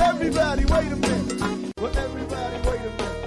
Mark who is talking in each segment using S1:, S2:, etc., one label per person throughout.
S1: Everybody, wait a minute. Well, everybody, wait a minute.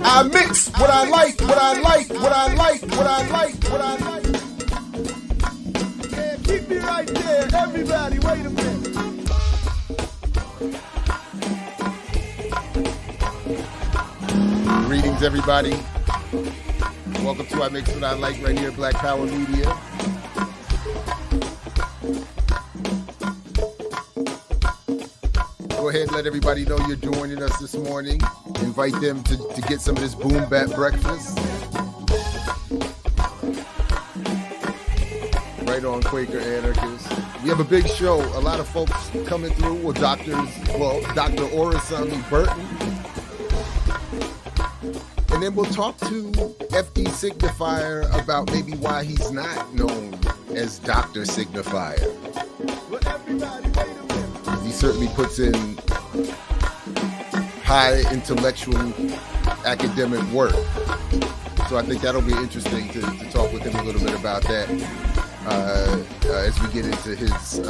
S1: I mix what I like, what I like, what I like, what I like, what I like. Yeah, keep me right there. Everybody, wait a minute. Greetings, everybody. Welcome to I Mix What I Like right here, Black Power Media. let everybody know you're joining us this morning. Invite them to get some of this boom bap breakfast. Right on, Quaker Anarchist. We have a big show. A lot of folks coming through with Dr. Orisanmi Burton. And then we'll talk to FD Signifier about maybe why he's not known as Dr. Signifier. He certainly puts in high intellectual academic work. So I think that'll be interesting to talk with him a little bit about that as we get into his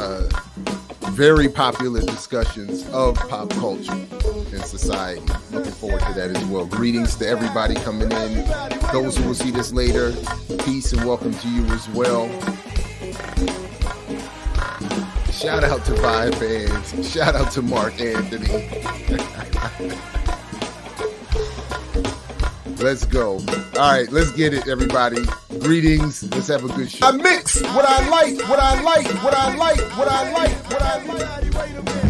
S1: very popular discussions of pop culture and society. Looking forward to that as well. Greetings to everybody coming in. Those who will see this later, peace and welcome to you as well. Shout out to Vibe fans. Shout out to Mark Anthony. Let's go. All right, let's get it, everybody. Greetings. Let's have a good show. I mix what I like, what I like, what I like, what I like, what I like. Wait a minute.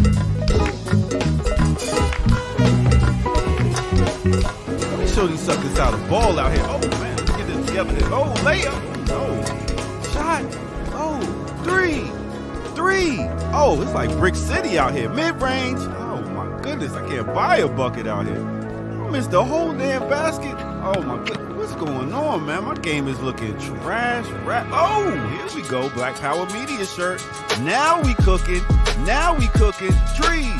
S2: Let me show these suckers how to ball out here. Oh, man. Let's get this together. Oh, layup. Oh, shot. Oh, three. Oh, it's like Brick City out here. Mid-range. Oh, my goodness. I can't buy a bucket out here. I missed the whole damn basket. Oh, my goodness. What's going on, man? My game is looking trash. Oh, here we go. Black Power Media shirt. Now we cooking. Tree.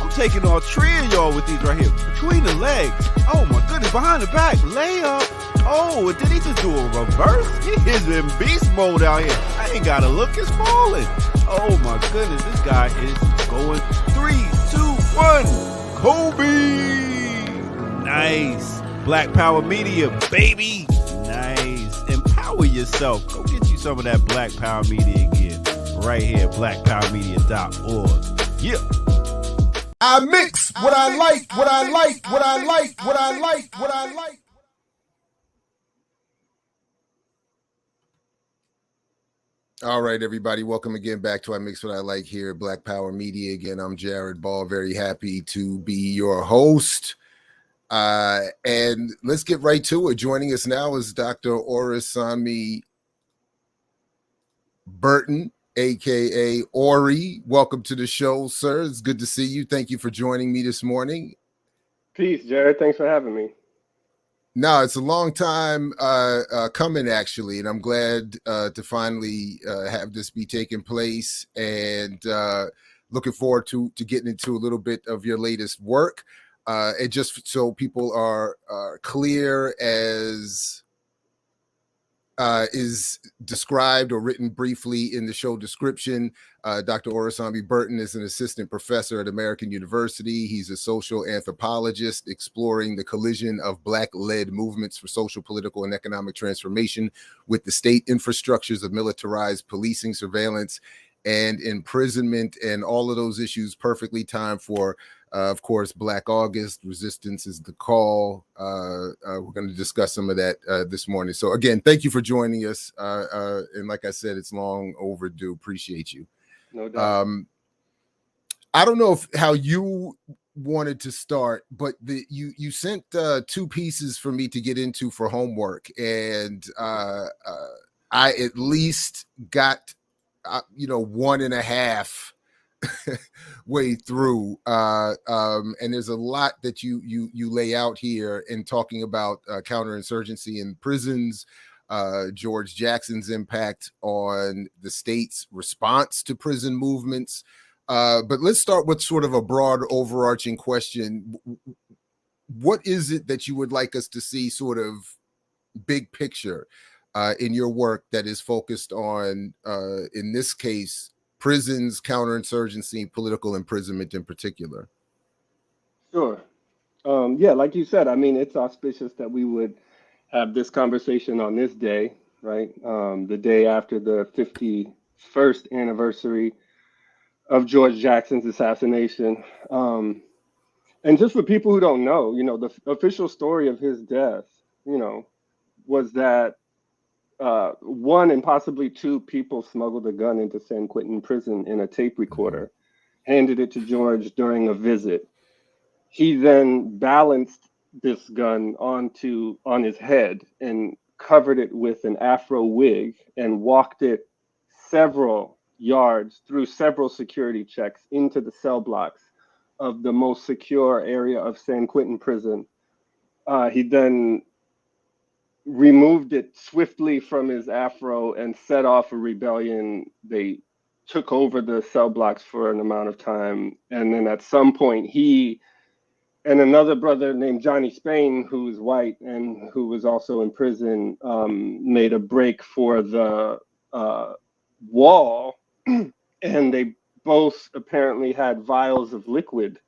S2: I'm taking on three of y'all with these right here. Between the legs. Oh, my goodness. Behind the back. Layup. Oh, did he just do a reverse? He is in beast mode out here. I ain't got to look. It's falling. Oh, my goodness. This guy is going 3, 2, 1. Kobe. Nice. Black Power Media, baby. Nice. Empower yourself. Go get you some of that Black Power Media again. Right here, blackpowermedia.org. Yeah.
S1: I mix what I like, what I like, what I like, what I like, what I like. All right, everybody. Welcome again back to I Mix What I Like here, Black Power Media. Again, I'm Jared Ball. Very happy to be your host. And let's get right to it. Joining us now is Dr. Orisanmi Burton, aka Ori. Welcome to the show, sir. It's good to see you. Thank you for joining me this morning.
S3: Peace, Jared. Thanks for having me.
S1: No, it's a long time coming, actually, and I'm glad to finally have this be taking place, and looking forward to getting into a little bit of your latest work. And just so people are clear, as is described or written briefly in the show description, Dr. Orisanmi Burton is an assistant professor at American University. He's a social anthropologist exploring the collision of Black-led movements for social, political, and economic transformation with the state infrastructures of militarized policing, surveillance, and imprisonment, and all of those issues perfectly timed for of course, Black August, Resistance is the Call. We're going to discuss some of that this morning. So again, thank you for joining us. And like I said, it's long overdue. Appreciate you.
S3: No doubt.
S1: I don't know how you wanted to start, but you sent 2 pieces for me to get into for homework. And I at least got, 1.5 way through, and there's a lot that you lay out here in talking about counterinsurgency in prisons, George Jackson's impact on the state's response to prison movements. But let's start with sort of a broad overarching question. What is it that you would like us to see sort of big picture in your work that is focused on, in this case, prisons, counterinsurgency, political imprisonment in particular?
S3: Sure. Yeah, like you said, I mean, it's auspicious that we would have this conversation on this day, right? The day after the 51st anniversary of George Jackson's assassination. And just for people who don't know, the official story of his death, was that 1 and possibly 2 people smuggled a gun into San Quentin prison in a tape recorder. handed it to George during a visit. He then balanced this gun on his head and covered it with an afro wig and walked it several yards through several security checks into the cell blocks of the most secure area of San Quentin prison. He then removed it swiftly from his afro and set off a rebellion. They took over the cell blocks for an amount of time. And then at some point, he and another brother named Johnny Spain, who is white and who was also in prison, made a break for the wall. And they both apparently had vials of liquid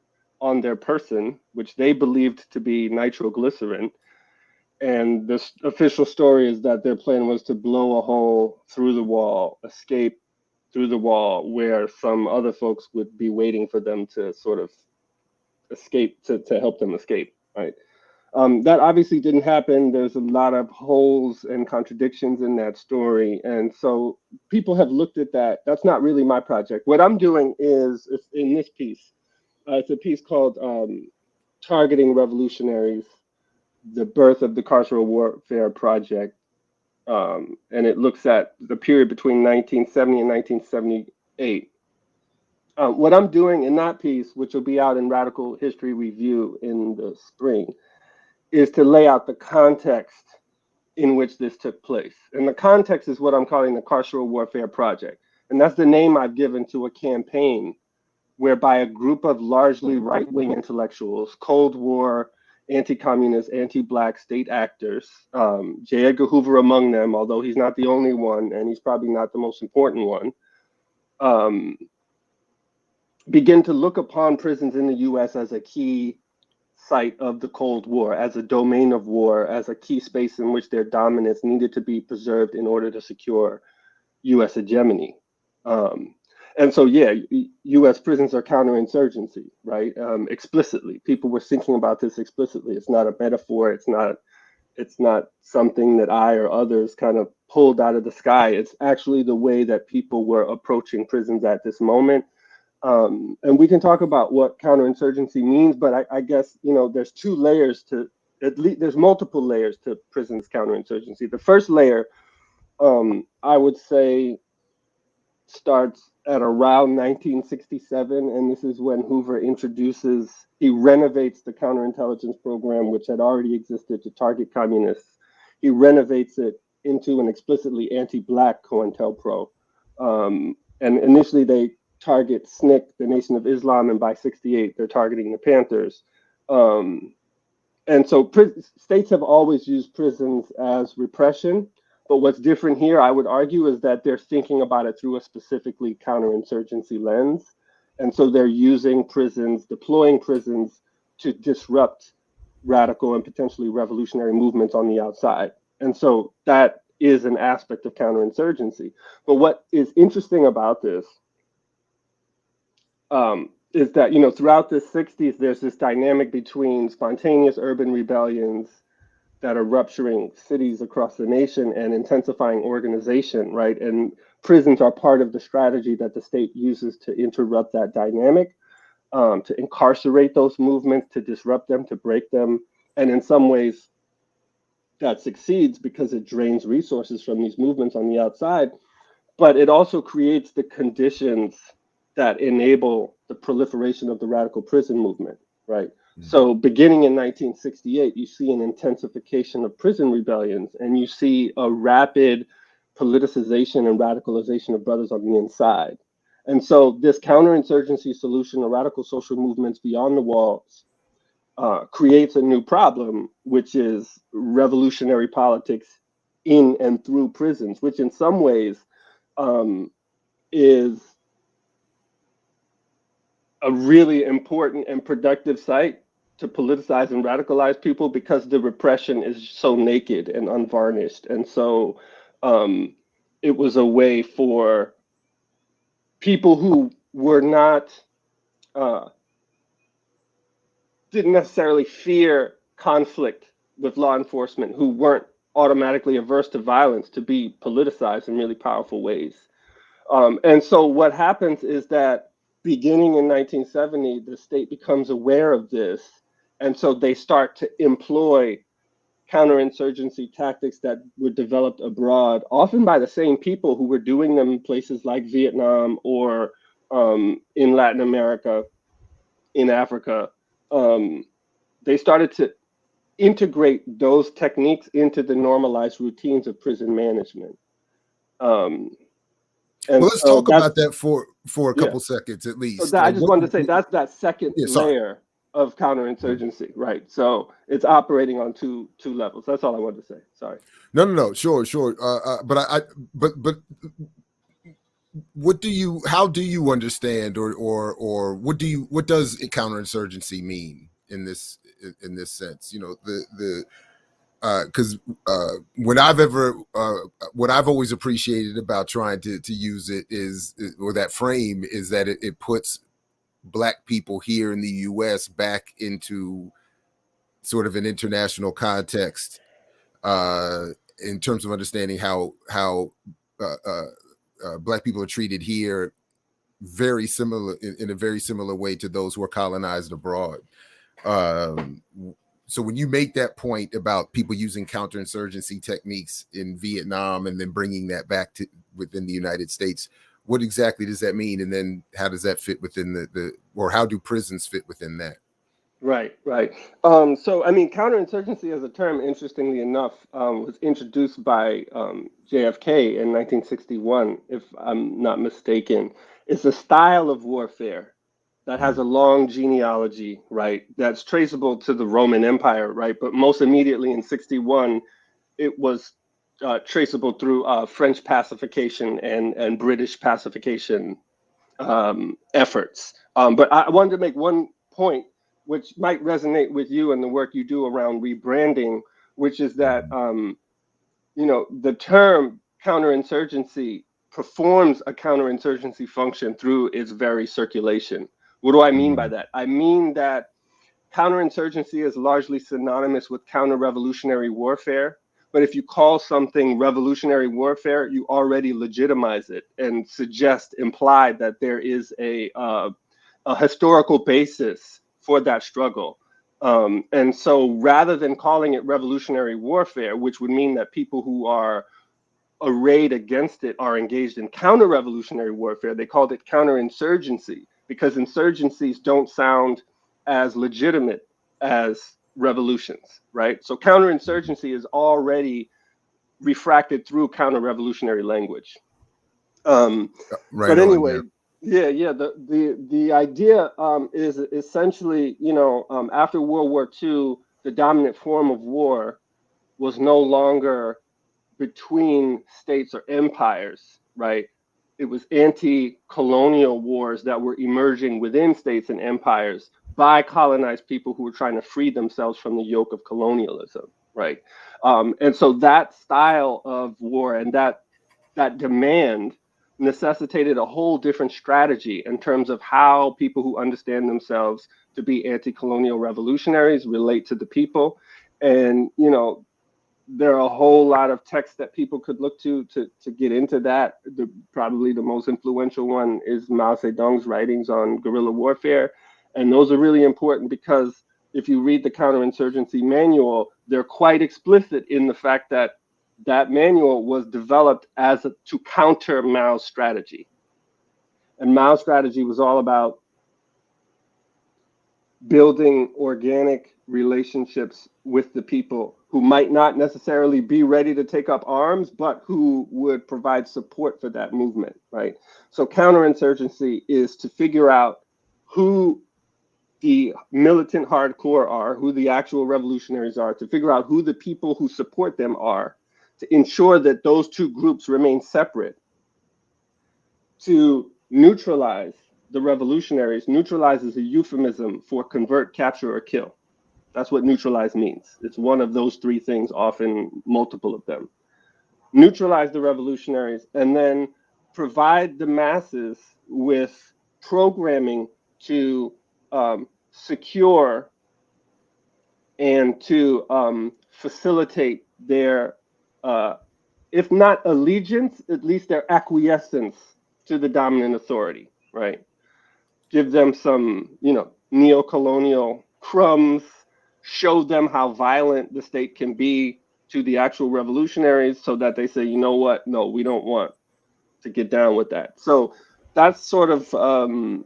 S3: on their person, which they believed to be nitroglycerin. And the official story is that their plan was to blow a hole through the wall, escape through the wall, where some other folks would be waiting for them to sort of escape, to help them escape, right? That obviously didn't happen. There's a lot of holes and contradictions in that story. And so people have looked at that. That's not really my project. What I'm doing is in this piece. It's a piece called Targeting Revolutionaries, the Birth of the Carceral Warfare Project. And it looks at the period between 1970 and 1978. What I'm doing in that piece, which will be out in Radical History Review in the spring, is to lay out the context in which this took place. And the context is what I'm calling the Carceral Warfare Project. And that's the name I've given to a campaign whereby a group of largely right-wing intellectuals, Cold War, anti-communist, anti-Black state actors, J. Edgar Hoover among them, although he's not the only one, and he's probably not the most important one, begin to look upon prisons in the US as a key site of the Cold War, as a domain of war, as a key space in which their dominance needed to be preserved in order to secure US hegemony. And so, yeah, U.S. prisons are counterinsurgency, right? Explicitly, people were thinking about this explicitly. It's not a metaphor. It's not something that I or others kind of pulled out of the sky. It's actually the way that people were approaching prisons at this moment. And we can talk about what counterinsurgency means, but I guess, you know, there's two layers to, at least there's multiple layers to prisons counterinsurgency. The first layer, I would say, starts at around 1967, and this is when Hoover he renovates the counterintelligence program, which had already existed to target communists. He renovates it into an explicitly anti-Black COINTELPRO. And initially they target SNCC, the Nation of Islam, and by 68, they're targeting the Panthers. And so states have always used prisons as repression. But what's different here, I would argue, is that they're thinking about it through a specifically counterinsurgency lens. And so they're using prisons, deploying prisons to disrupt radical and potentially revolutionary movements on the outside. And so that is an aspect of counterinsurgency. But what is interesting about this is that, you know, throughout the 60s, there's this dynamic between spontaneous urban rebellions that are rupturing cities across the nation and intensifying organization, right? And prisons are part of the strategy that the state uses to interrupt that dynamic, to incarcerate those movements, to disrupt them, to break them. And in some ways, that succeeds because it drains resources from these movements on the outside, but it also creates the conditions that enable the proliferation of the radical prison movement, right? So beginning in 1968, you see an intensification of prison rebellions, and you see a rapid politicization and radicalization of brothers on the inside. And so this counterinsurgency solution of radical social movements beyond the walls creates a new problem, which is revolutionary politics in and through prisons, which in some ways is a really important and productive site to politicize and radicalize people because the repression is so naked and unvarnished. And so it was a way for people who were not, didn't necessarily fear conflict with law enforcement, who weren't automatically averse to violence, to be politicized in really powerful ways. And so what happens is that beginning in 1970, the state becomes aware of this, and so they start to employ counterinsurgency tactics that were developed abroad, often by the same people who were doing them in places like Vietnam or in Latin America, in Africa. They started to integrate those techniques into the normalized routines of prison management.
S1: Well, let's talk about that for a couple
S3: yeah.
S1: seconds at least.
S3: So that, I just wanted to say that's that second layer of counterinsurgency, right? So it's operating on two levels. That's all I wanted to say. Sorry.
S1: No. Sure. But how do you understand or what does counterinsurgency mean in this sense? You know, because what I've always appreciated about trying to use it or that frame is that it puts Black people here in the U.S. back into sort of an international context in terms of understanding how Black people are treated here very similar in a very similar way to those who are colonized abroad. So when you make that point about people using counterinsurgency techniques in Vietnam and then bringing that back to within the United States, what exactly does that mean? And then how does that fit within or how do prisons fit within that?
S3: Right. So, I mean, counterinsurgency as a term, interestingly enough, was introduced by JFK in 1961, if I'm not mistaken. It's a style of warfare that has a long genealogy, right? That's traceable to the Roman Empire, right? But most immediately in 61, it was traceable through French pacification and British pacification efforts. But I wanted to make one point which might resonate with you and the work you do around rebranding, which is that, you know, the term counterinsurgency performs a counterinsurgency function through its very circulation. What do I mean by that? I mean that counterinsurgency is largely synonymous with counter-revolutionary warfare. But if you call something revolutionary warfare, you already legitimize it and imply that there is a historical basis for that struggle. And so rather than calling it revolutionary warfare, which would mean that people who are arrayed against it are engaged in counter-revolutionary warfare, they called it counterinsurgency, because insurgencies don't sound as legitimate as revolutions, right? So counterinsurgency is already refracted through counter-revolutionary language. But anyway, the idea is essentially, you know, after World War II, the dominant form of war was no longer between states or empires, right? It was anti-colonial wars that were emerging within states and empires by colonized people who were trying to free themselves from the yoke of colonialism, right? And so that style of war and that demand necessitated a whole different strategy in terms of how people who understand themselves to be anti-colonial revolutionaries relate to the people. And, you know, there are a whole lot of texts that people could look to get into that. Probably the most influential one is Mao Zedong's writings on guerrilla warfare. And those are really important because if you read the counterinsurgency manual, they're quite explicit in the fact that that manual was developed to counter Mao's strategy. And Mao's strategy was all about building organic relationships with the people who might not necessarily be ready to take up arms, but who would provide support for that movement, right? So counterinsurgency is to figure out who the militant hardcore are, who the actual revolutionaries are, to figure out who the people who support them are, to ensure that those two groups remain separate, to neutralize the revolutionaries. Neutralize is a euphemism for convert, capture, or kill. That's what neutralize means. It's one of those three things, often multiple of them. Neutralize the revolutionaries and then provide the masses with programming to secure and to facilitate their, if not allegiance, at least their acquiescence to the dominant authority, right? give them some, neo-colonial crumbs, show them how violent the state can be to the actual revolutionaries, so that they say, you know what, no, we don't want to get down with that. So that's sort of an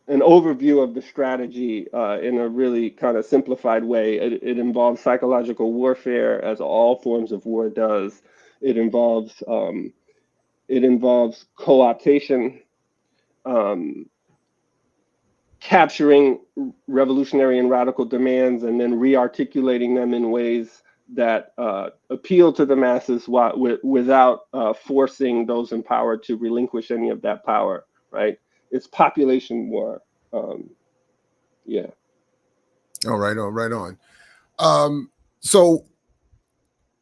S3: overview of the strategy in a really kind of simplified way. It involves psychological warfare, as all forms of war does. It involves co-optation, capturing revolutionary and radical demands, and then re-articulating them in ways that appeal to the masses without forcing those in power to relinquish any of that power, right? It's population war. Yeah.
S1: All right on. So,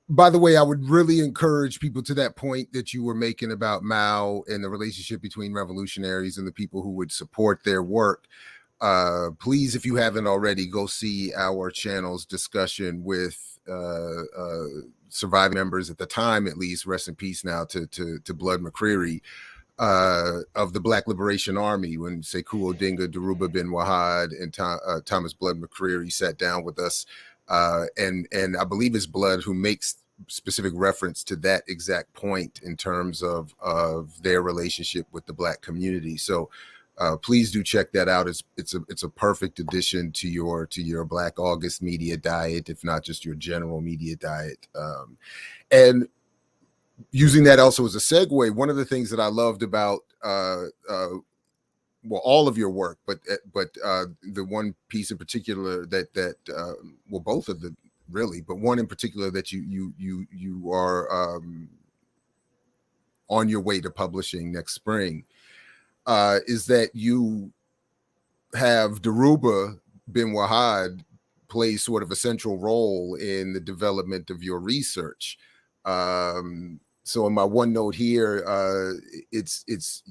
S1: by the way, I would really encourage people to that point that you were making about Mao and the relationship between revolutionaries and the people who would support their work. Please, if you haven't already, go see our channel's discussion with surviving members at the time, at least, rest in peace now to Blood McCreary, of the Black Liberation Army, when Sekou Odinga, Dhoruba bin Wahad, and Thomas Blood McCreary sat down with us. And I believe it's Blood who makes specific reference to that exact point in terms of their relationship with the Black community. So please do check that out. It's a perfect addition to your Black August media diet, if not just your general media diet. And using that also as a segue, one of the things that I loved about all of your work, but the one piece in particular that both of them really, but one in particular that you are on your way to publishing next spring, is that you have Dhoruba bin Wahad play sort of a central role in the development of your research. So in my one note here, it's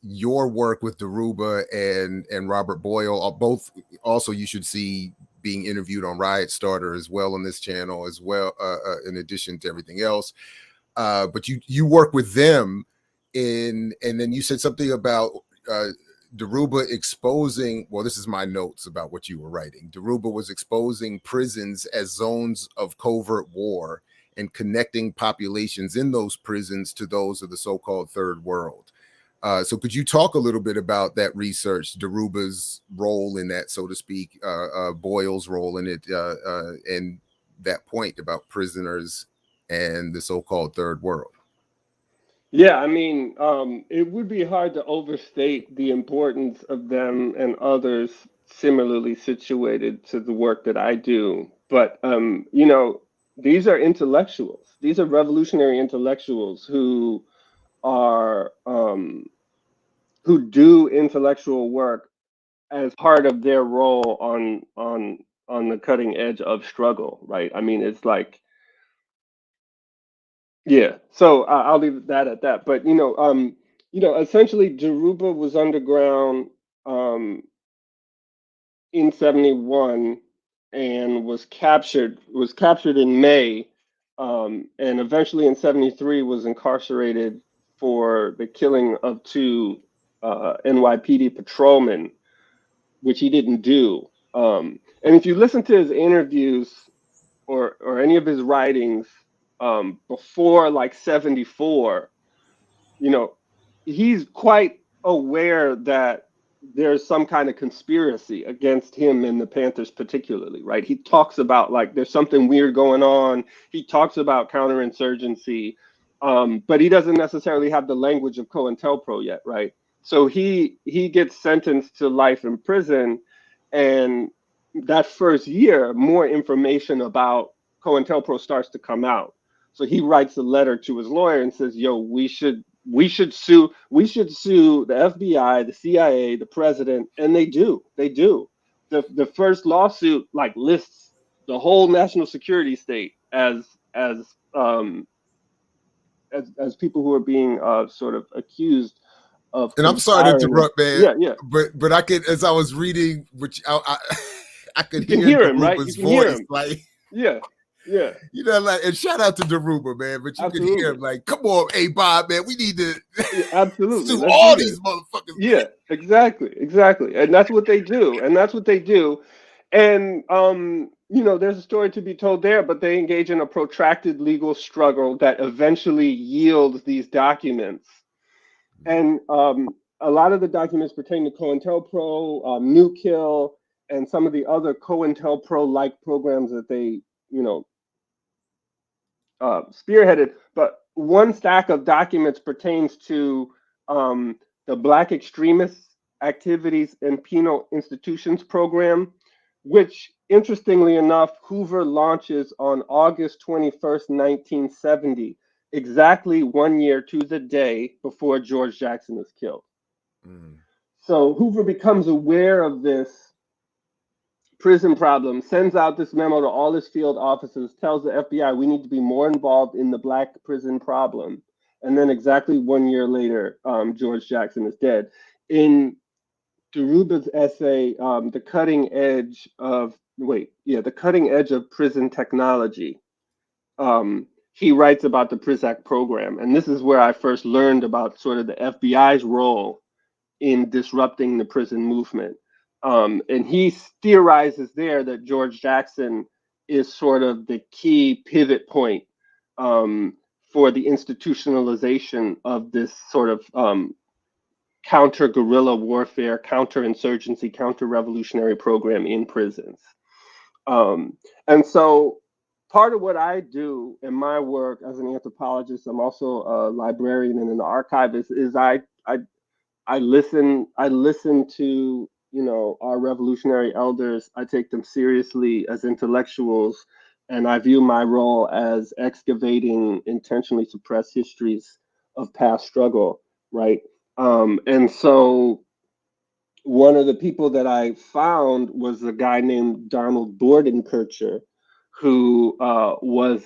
S1: your work with Dhoruba and Robert Boyle, both also you should see being interviewed on Riot Starter as well on this channel as well, in addition to everything else. But you work with them and then you said something about Dhoruba exposing, well, this is my notes about what you were writing. Dhoruba was exposing prisons as zones of covert war and connecting populations in those prisons to those of the so-called third world. So could you talk a little bit about that research, Dhoruba's role in that, so to speak, Boyle's role in it, and that point about prisoners and the so-called third world?
S3: Yeah, I mean, it would be hard to overstate the importance of them and others similarly situated to the work that I do. But, these are intellectuals. These are revolutionary intellectuals who are who do intellectual work as part of their role on the cutting edge of struggle, right? I mean, it's like, yeah. So I'll leave that at that. But essentially, Dhoruba was underground in '71 and was captured in May, and eventually in '73 was incarcerated for the killing of two NYPD patrolmen, which he didn't do. And if you listen to his interviews or any of his writings before like '74, he's quite aware that there's some kind of conspiracy against him and the Panthers particularly, right? He talks about like there's something weird going on. He talks about counterinsurgency, but he doesn't necessarily have the language of COINTELPRO yet, right? So he gets sentenced to life in prison, and that first year, more information about COINTELPRO starts to come out. So he writes a letter to his lawyer and says, "Yo, we should sue the FBI, the CIA, the president," and they do. The first lawsuit like lists the whole national security state as people who are being sort of accused of.
S1: And I'm sorry to interrupt, man.
S3: Yeah.
S1: But I could, as I was reading, which I could
S3: hear him, right?
S1: His
S3: You can hear
S1: voice,
S3: him.
S1: like
S3: yeah. Yeah.
S1: You know, like, and shout out to Daruba, man. But you could hear him like, come on, hey Bob, man, we need to
S3: absolutely
S1: sue all these motherfuckers.
S3: Yeah, man. Exactly. And that's what they do. And you know, there's a story to be told there, but they engage in a protracted legal struggle that eventually yields these documents. And a lot of the documents pertain to COINTELPRO, New Kill, and some of the other COINTELPRO-like programs that they, you know, spearheaded. But one stack of documents pertains to the Black Extremist Activities and Penal Institutions Program, which, interestingly enough, Hoover launches on August 21st, 1970, exactly 1 year to the day before George Jackson is killed. So Hoover becomes aware of this prison problem, sends out this memo to all his field officers, tells the FBI, we need to be more involved in the Black prison problem. And then exactly 1 year later, George Jackson is dead. In Daruba's essay, The Cutting Edge of Prison Technology, he writes about the PRISAC program. And this is where I first learned about sort of the FBI's role in disrupting the prison movement. And he theorizes there that George Jackson is sort of the key pivot point for the institutionalization of this sort of counter-guerrilla warfare, counter-insurgency, counter-revolutionary program in prisons. And so part of what I do in my work as an anthropologist, I'm also a librarian and an archivist, is I listen to, you know, our revolutionary elders. I take them seriously as intellectuals, and I view my role as excavating intentionally suppressed histories of past struggle, right? And so one of the people that I found was a guy named Donald Bordenkircher, who was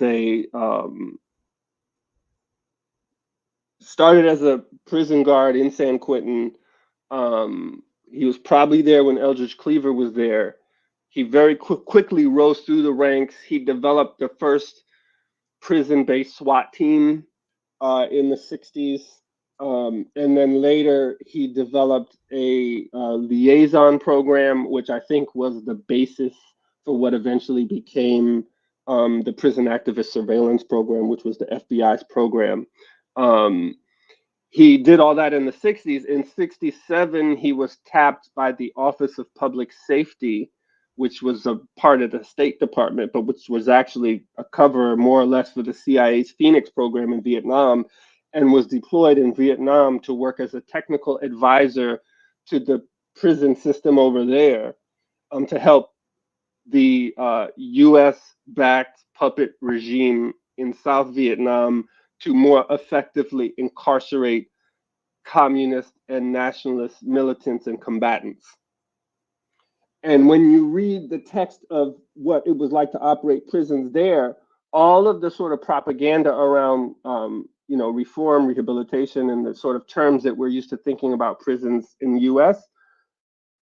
S3: started as a prison guard in San Quentin. He was probably there when Eldridge Cleaver was there. He very quickly rose through the ranks. He developed the first prison-based SWAT team in the 60s. And then later he developed a liaison program, which I think was the basis for what eventually became the Prison Activist Surveillance Program, which was the FBI's program. He did all that in the 60s. In 67, he was tapped by the Office of Public Safety, which was a part of the State Department, but which was actually a cover more or less for the CIA's Phoenix program in Vietnam, and was deployed in Vietnam to work as a technical advisor to the prison system over there to help the US-backed puppet regime in South Vietnam to more effectively incarcerate communist and nationalist militants and combatants. And when you read the text of what it was like to operate prisons there, all of the sort of propaganda around, you know, reform, rehabilitation, and the sort of terms that we're used to thinking about prisons in the US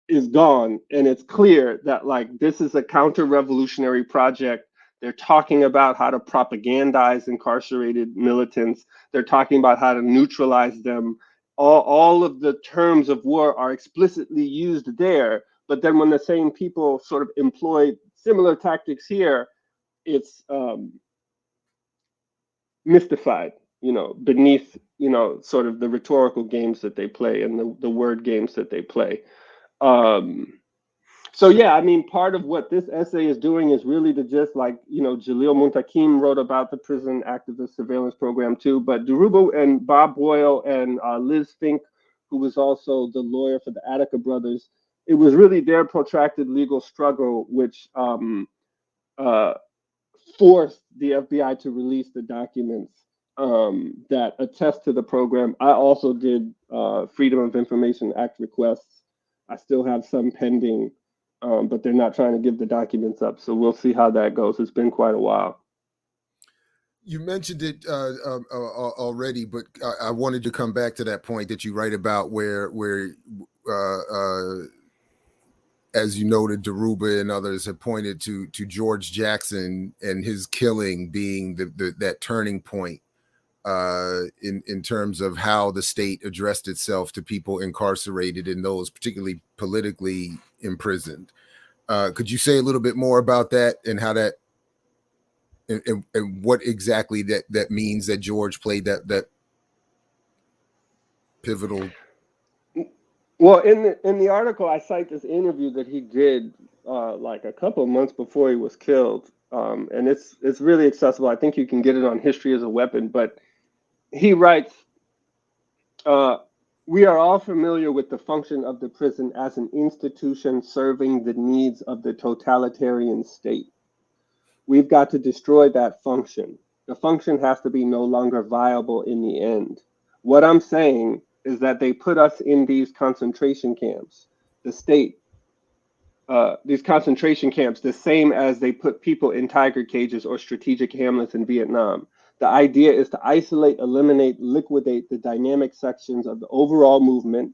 S3: is gone. And it's clear that, like, this is a counter-revolutionary project. They're talking about how to propagandize incarcerated militants. They're talking about how to neutralize them. All of the terms of war are explicitly used there. But then when the same people sort of employ similar tactics here, it's mystified, you know, beneath, you know, sort of the rhetorical games that they play and the word games that they play. So yeah, I mean, part of what this essay is doing is really to just, like, you know, Jalil Muntakim wrote about the Prison Activist Surveillance Program too, but Daruba and Bob Boyle and Liz Fink, who was also the lawyer for the Attica brothers, it was really their protracted legal struggle which forced the FBI to release the documents that attest to the program. I also did Freedom of Information Act requests. I still have some pending, but they're not trying to give the documents up. So we'll see how that goes. It's been quite a while.
S1: You mentioned it already, but I wanted to come back to that point that you write about where as you noted, Daruba and others have pointed to George Jackson and his killing being that turning point in terms of how the state addressed itself to people incarcerated and those particularly politically imprisoned. Could you say a little bit more about that and how that and what exactly that means that George played that pivotal?
S3: Well, in the article, I cite this interview that he did like a couple of months before he was killed, and it's really accessible. I think you can get it on History as a Weapon. But he writes, "We are all familiar with the function of the prison as an institution serving the needs of the totalitarian state. We've got to destroy that function. The function has to be no longer viable in the end. What I'm saying is that they put us in these concentration camps, the state, these concentration camps, the same as they put people in tiger cages or strategic hamlets in Vietnam. The idea is to isolate, eliminate, liquidate the dynamic sections of the overall movement,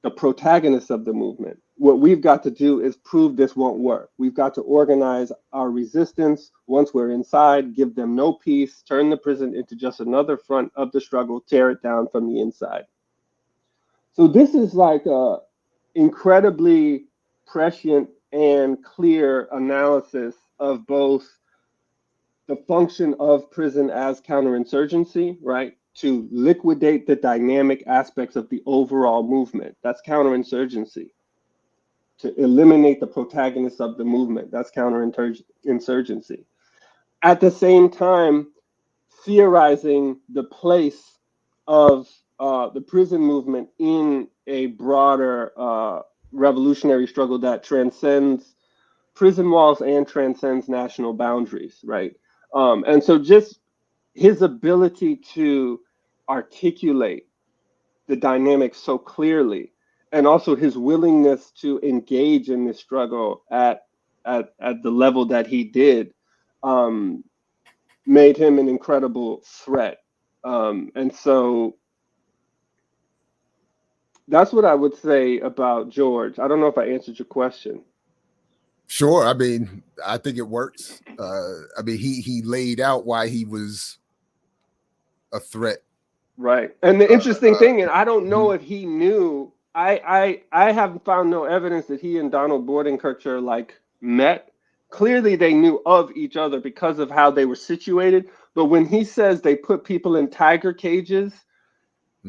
S3: the protagonists of the movement. What we've got to do is prove this won't work. We've got to organize our resistance once we're inside, give them no peace, turn the prison into just another front of the struggle, tear it down from the inside." So this is like a incredibly prescient and clear analysis of both the function of prison as counterinsurgency, right? To liquidate the dynamic aspects of the overall movement. That's counterinsurgency. To eliminate the protagonists of the movement. That's counterinsurgency. At the same time, theorizing the place of the prison movement in a broader revolutionary struggle that transcends prison walls and transcends national boundaries, right? And so just his ability to articulate the dynamics so clearly, and also his willingness to engage in this struggle at the level that he did, made him an incredible threat. And so that's what I would say about George. I don't know if I answered your question.
S1: Sure. I mean, I think it works. I mean, he laid out why he was a threat.
S3: Right. And the interesting thing, and I don't know if he knew, I have found no evidence that he and Donald Boardenkircher like met. Clearly they knew of each other because of how they were situated. But when he says they put people in tiger cages,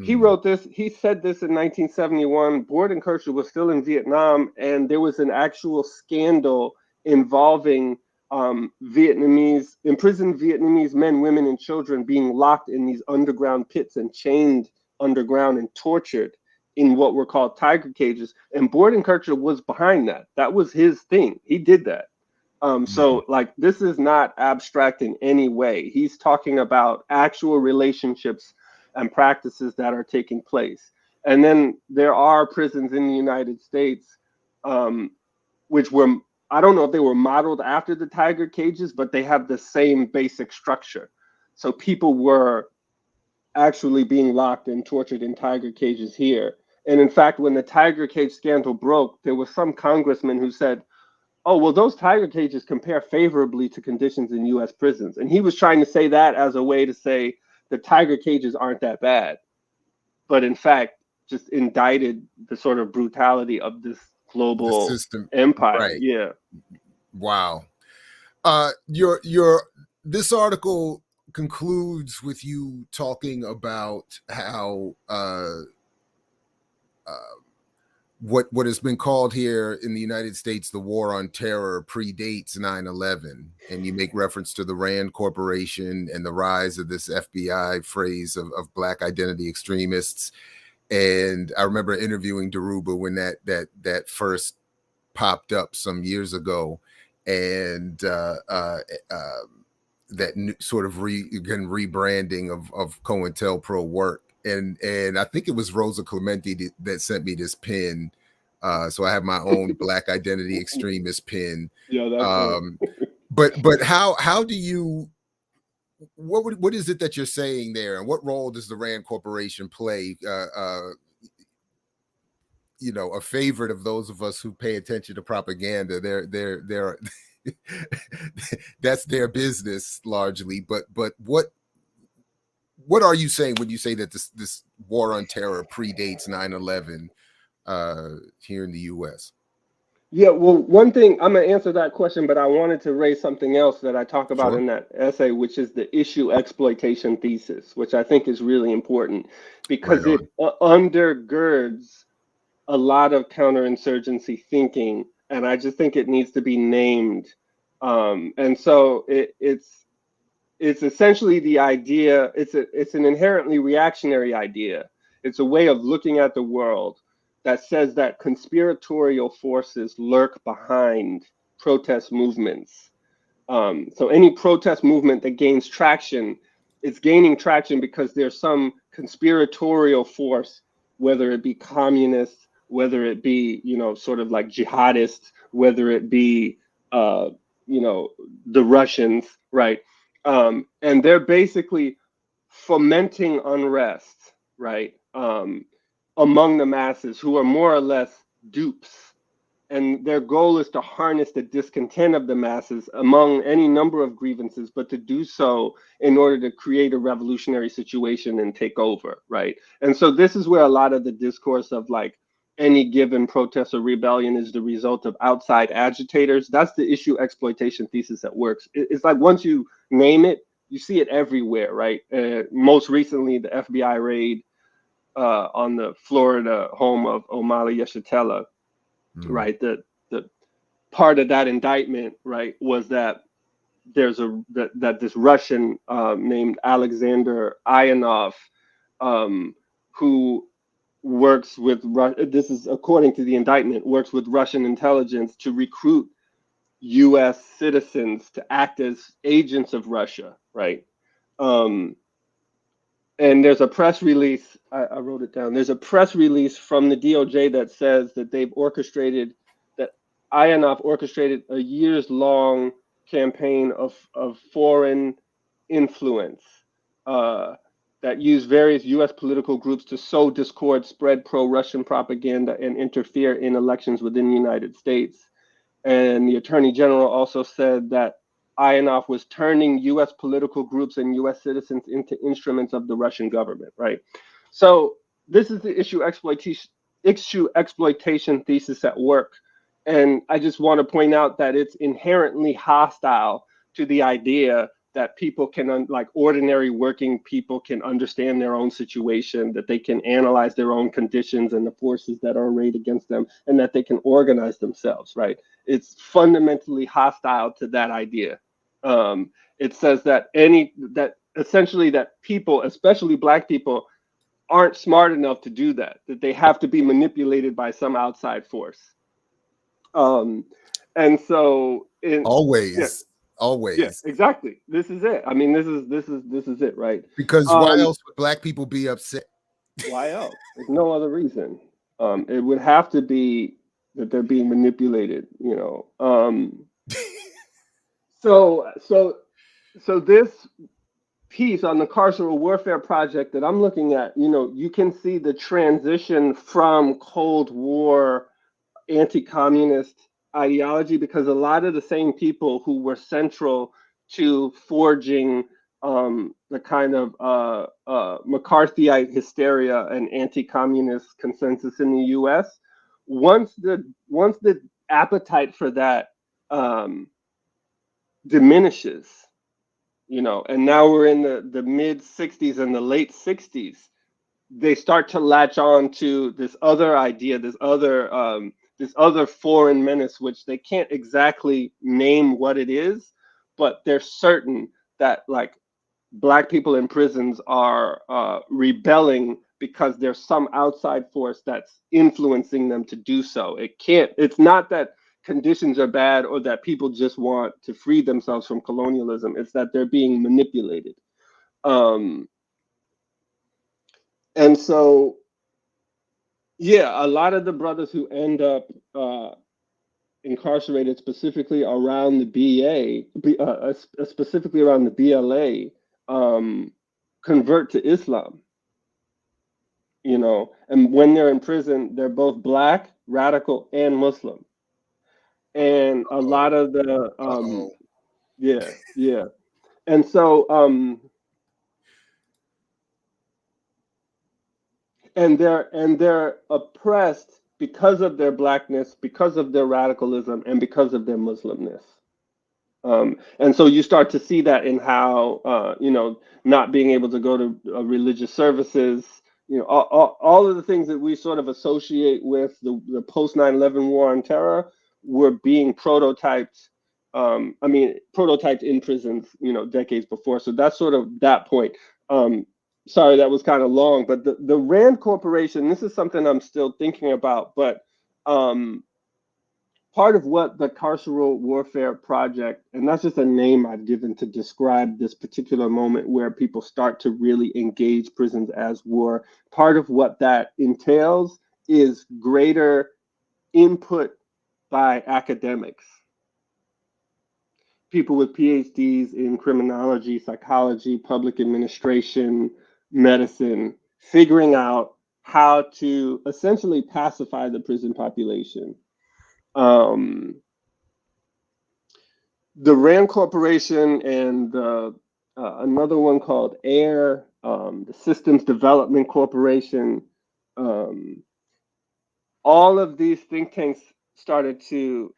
S3: he wrote this, he said this in 1971. Boardenkircher was still in Vietnam, and there was an actual scandal involving imprisoned Vietnamese men, women, and children being locked in these underground pits and chained underground and tortured in what were called tiger cages. And Boardenkircher was behind that. That was his thing. He did that. So like, this is not abstract in any way. He's talking about actual relationships and practices that are taking place. And then there are prisons in the United States, which were, I don't know if they were modeled after the tiger cages, but they have the same basic structure. So people were actually being locked and tortured in tiger cages here. And in fact, when the tiger cage scandal broke, there was some congressman who said, "Oh, well, those tiger cages compare favorably to conditions in US prisons." And he was trying to say that as a way to say the tiger cages aren't that bad, but in fact, just indicted the sort of brutality of this global system empire. Right. Yeah.
S1: Wow. This article concludes with you talking about how what has been called here in the United States the war on terror predates 9/11, and you make reference to the Rand Corporation and the rise of this FBI phrase of Black identity extremists. And I remember interviewing Daruba when that first popped up some years ago, and that sort of rebranding of COINTELPRO work. And I think it was Rosa Clemente that sent me this pin. So I have my own Black identity extremist pin.
S3: Yeah, that's
S1: but how do you, what is it that you're saying there, and what role does the Rand Corporation play you know, a favorite of those of us who pay attention to propaganda. They're that's their business largely. But what are you saying when you say that this war on terror predates 9/11 here in the U.S.?
S3: Yeah, well, one thing, I'm going to answer that question, but I wanted to raise something else that I talk about
S1: Sure.
S3: in that essay, which is the issue exploitation thesis, which I think is really important because
S1: Right
S3: it undergirds a lot of counterinsurgency thinking, and I just think it needs to be named. And so it's essentially the idea. It's an inherently reactionary idea. It's a way of looking at the world that says that conspiratorial forces lurk behind protest movements. So any protest movement that gains traction, it's gaining traction because there's some conspiratorial force, whether it be communist, whether it be, you know, sort of like jihadists, whether it be, you know, the Russians, right? And they're basically fomenting unrest, right? Among the masses who are more or less dupes. And their goal is to harness the discontent of the masses among any number of grievances, but to do so in order to create a revolutionary situation and take over, right? And so this is where a lot of the discourse of like any given protest or rebellion is the result of outside agitators. That's the issue exploitation thesis that works. It's like once you name it, you see it everywhere, right? Most recently, the FBI raid on the Florida home of Omali Yeshitela, right? The part of that indictment, right, was that there's that this Russian named Alexander Ionov, who works with this is according to the indictment, works with Russian intelligence to recruit U.S. citizens to act as agents of Russia, right? And there's a press release, I wrote it down. There's a press release from the DOJ that says that that Ionov orchestrated a years-long campaign of foreign influence that used various U.S. political groups to sow discord, spread pro-Russian propaganda, and interfere in elections within the United States. And the Attorney General also said that Ionov was turning U.S. political groups and U.S. citizens into instruments of the Russian government, right? So this is the issue exploitation thesis at work. And I just want to point out that it's inherently hostile to the idea that people can, like ordinary working people can understand their own situation, that they can analyze their own conditions and the forces that are arrayed against them, and that they can organize themselves, right? It's fundamentally hostile to that idea. It says that essentially that people, especially Black people, aren't smart enough to do that they have to be manipulated by some outside force. And so
S1: always,
S3: yeah, exactly. This is it. I mean, this is it, right?
S1: Because why else would Black people be upset?
S3: Why else? There's no other reason. It would have to be that they're being manipulated, you know. So this piece on the Carceral Warfare Project that I'm looking at, you know, you can see the transition from Cold War anti-communist ideology, because a lot of the same people who were central to forging the kind of McCarthyite hysteria and anti-communist consensus in the U.S. Once the appetite for that diminishes, you know, and now we're in the mid 60s and the late 60s, they start to latch on to this other idea, this other foreign menace, which they can't exactly name what it is, but they're certain that like Black people in prisons are rebelling because there's some outside force that's influencing them to do so. It's not that conditions are bad or that people just want to free themselves from colonialism. It's that they're being manipulated. And so, yeah, a lot of the brothers who end up incarcerated specifically around the specifically around the BLA, convert to Islam. you know, and when they're in prison, they're both Black, radical, and Muslim. And a
S1: Oh,
S3: lot of the,
S1: uh-oh.
S3: yeah, yeah. And so, and they're oppressed because of their Blackness, because of their radicalism, and because of their Muslimness. And so you start to see that in how, you know, not being able to go to religious services, you know, all of the things that we sort of associate with the post 9/11 war on terror were being prototyped. I mean, prototyped in prisons, you know, decades before. So that's sort of that point. Um, Sorry, that was kind of long, but the Rand Corporation, this is something I'm still thinking about, but um, part of what the Carceral Warfare Project, and that's just a name I've given to describe this particular moment where people start to really engage prisons as war. Part of what that entails is greater input by academics, people with PhDs in criminology, psychology, public administration, medicine, figuring out how to essentially pacify the prison population. Um, the Rand Corporation and another one called AIR, the Systems Development Corporation, um, all of these think tanks started to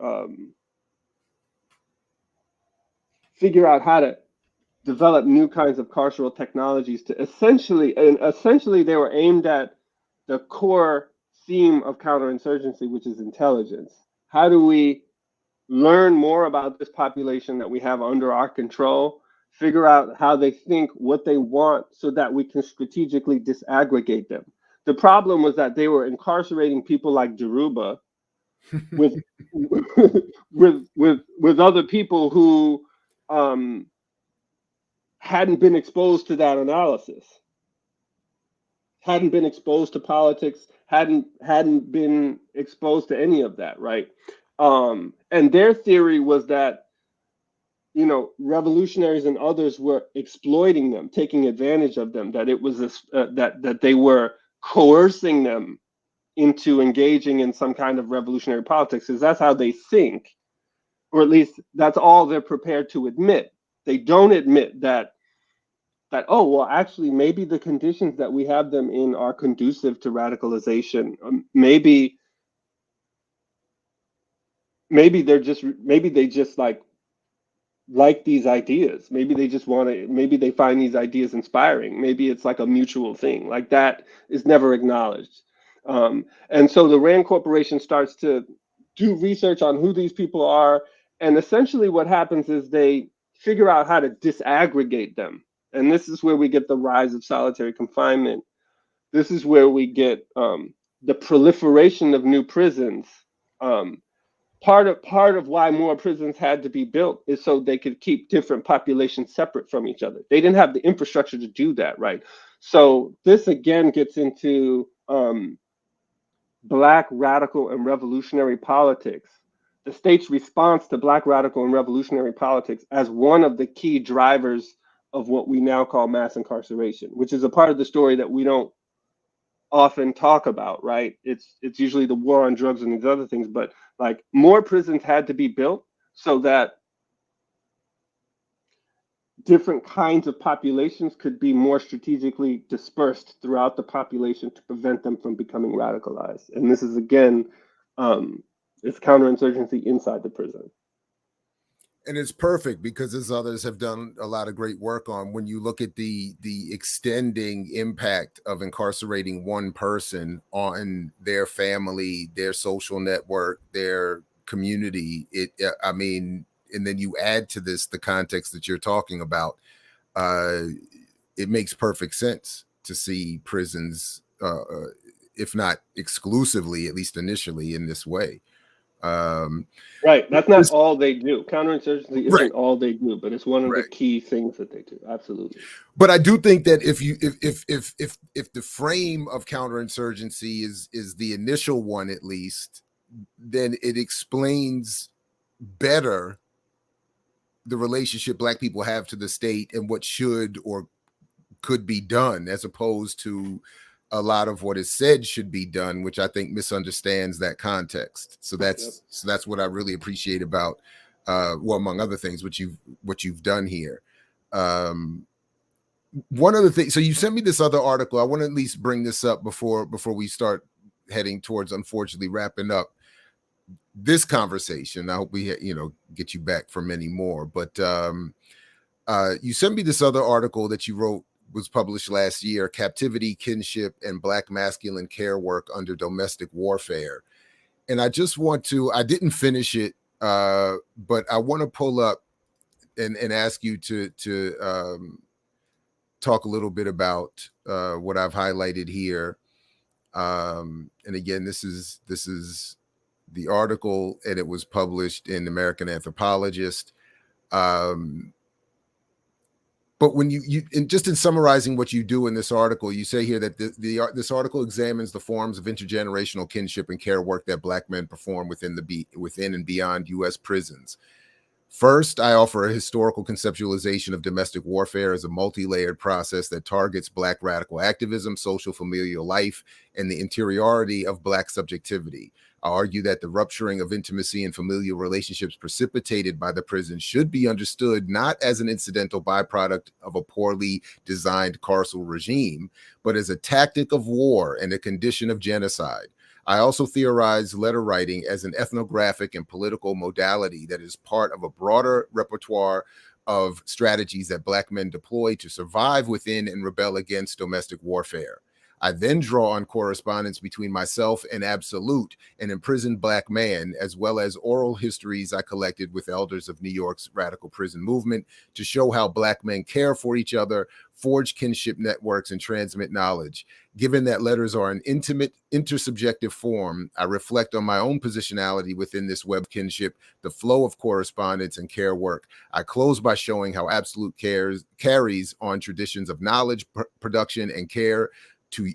S3: figure out how to develop new kinds of carceral technologies to essentially they were aimed at the core theme of counterinsurgency, which is intelligence. How do we learn more about this population that we have under our control, figure out how they think, what they want, so that we can strategically disaggregate them. The problem was that they were incarcerating people like Jaruba with with other people who um, hadn't been exposed to that analysis, hadn't been exposed to politics, hadn't been exposed to any of that, right? And their theory was that, you know, revolutionaries and others were exploiting them, taking advantage of them, that it was that they were coercing them into engaging in some kind of revolutionary politics, because that's how they think, or at least that's all they're prepared to admit. They don't admit that, oh, well, actually, maybe the conditions that we have them in are conducive to radicalization. Maybe they just like these ideas. Maybe they just want to, maybe they find these ideas inspiring. Maybe it's like a mutual thing. Like that is never acknowledged. And so the Rand Corporation starts to do research on who these people are. And essentially what happens is they figure out how to disaggregate them. And this is where we get the rise of solitary confinement. This is where we get the proliferation of new prisons. Um, part of why more prisons had to be built is so they could keep different populations separate from each other. They didn't have the infrastructure to do that, right? So this again gets into Black radical and revolutionary politics, the state's response to Black radical and revolutionary politics as one of the key drivers of what we now call mass incarceration, which is a part of the story that we don't often talk about, right? It's usually the war on drugs and these other things, but like more prisons had to be built so that different kinds of populations could be more strategically dispersed throughout the population to prevent them from becoming radicalized. And this is again, it's counterinsurgency inside the prison.
S1: And it's perfect because, as others have done a lot of great work on, when you look at the extending impact of incarcerating one person on their family, their social network, their community, I mean, and then you add to this the context that you're talking about, it makes perfect sense to see prisons, if not exclusively, at least initially, in this way.
S3: Right. That's not all they do. Counterinsurgency isn't
S1: right.
S3: all they do, but it's one of
S1: right.
S3: the key things that they do. Absolutely.
S1: But I do think that if the frame of counterinsurgency is the initial one, at least, then it explains better the relationship Black people have to the state and what should or could be done, as opposed to a lot of what is said should be done, which I think misunderstands that context. So that's what I really appreciate about, well, among other things, what you've done here. One other thing, so you sent me this other article. I want to at least bring this up before we start heading towards, unfortunately, wrapping up this conversation. I hope we get you back for many more. But you sent me this other article that you wrote, was published last year, Captivity, Kinship, and Black Masculine Care Work Under Domestic Warfare. And I just want to, I didn't finish it, but I want to pull up and ask you to talk a little bit about what I've highlighted here. And again, this is the article, and it was published in American Anthropologist. But when you and just in summarizing what you do in this article, you say here that this article examines the forms of intergenerational kinship and care work that Black men perform within and beyond U.S. prisons. First, I offer a historical conceptualization of domestic warfare as a multi-layered process that targets Black radical activism, social familial life, and the interiority of Black subjectivity. I argue that the rupturing of intimacy and familial relationships precipitated by the prison should be understood not as an incidental byproduct of a poorly designed carceral regime, but as a tactic of war and a condition of genocide. I also theorize letter writing as an ethnographic and political modality that is part of a broader repertoire of strategies that Black men deploy to survive within and rebel against domestic warfare. I then draw on correspondence between myself and Absolute, an imprisoned Black man, as well as oral histories I collected with elders of New York's radical prison movement to show how Black men care for each other, forge kinship networks, and transmit knowledge. Given that letters are an intimate, intersubjective form, I reflect on my own positionality within this web kinship, the flow of correspondence and care work. I close by showing how Absolute carries on traditions of knowledge, production, and care to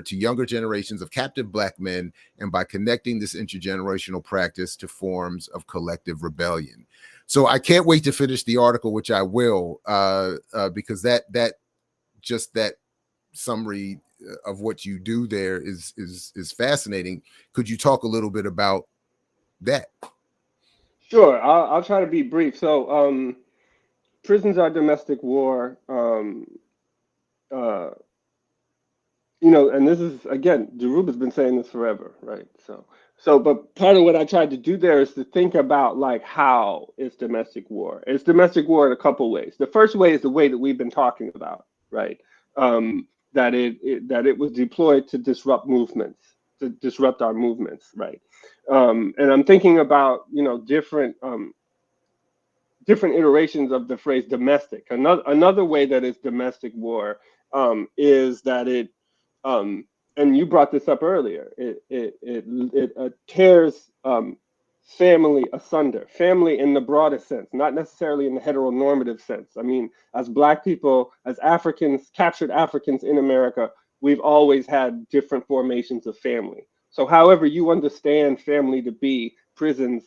S1: younger generations of captive Black men, and by connecting this intergenerational practice to forms of collective rebellion. So I can't wait to finish the article, which I will, because that summary of what you do there is fascinating. Could you talk a little bit about that?
S3: Sure, I'll try to be brief. So, prisons are domestic war. And this is, again, Daruba's been saying this forever, right? But part of what I tried to do there is to think about like how it's domestic war. It's domestic war in a couple ways. The first way is the way that we've been talking about, right? That it was deployed to disrupt movements, to disrupt our movements, right? And I'm thinking about different iterations of the phrase domestic. Another way that it's domestic war is that it and you brought this up earlier. It tears family asunder. Family in the broadest sense, not necessarily in the heteronormative sense. I mean, as Black people, as Africans, captured Africans in America, we've always had different formations of family. So, however you understand family to be, prisons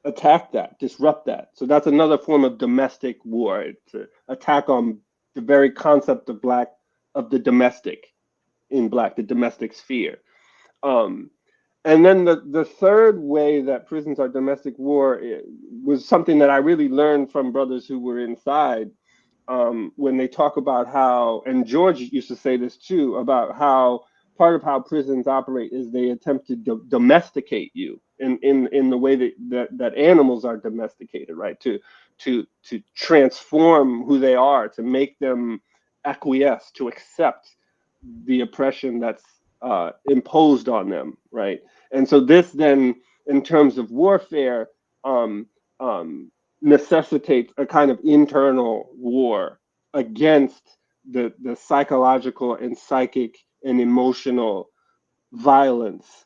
S3: attack that, disrupt that. So that's another form of domestic war. It's an attack on the very concept of the domestic in Black, the domestic sphere. And then the third way that prisons are domestic war was something that I really learned from brothers who were inside when they talk about how, and George used to say this too, about how part of how prisons operate is they attempt to domesticate you in the way that animals are domesticated, right? To transform who they are, to make them acquiesce, to accept the oppression that's imposed on them, right? And so this then, in terms of warfare, necessitates a kind of internal war against the psychological and psychic and emotional violence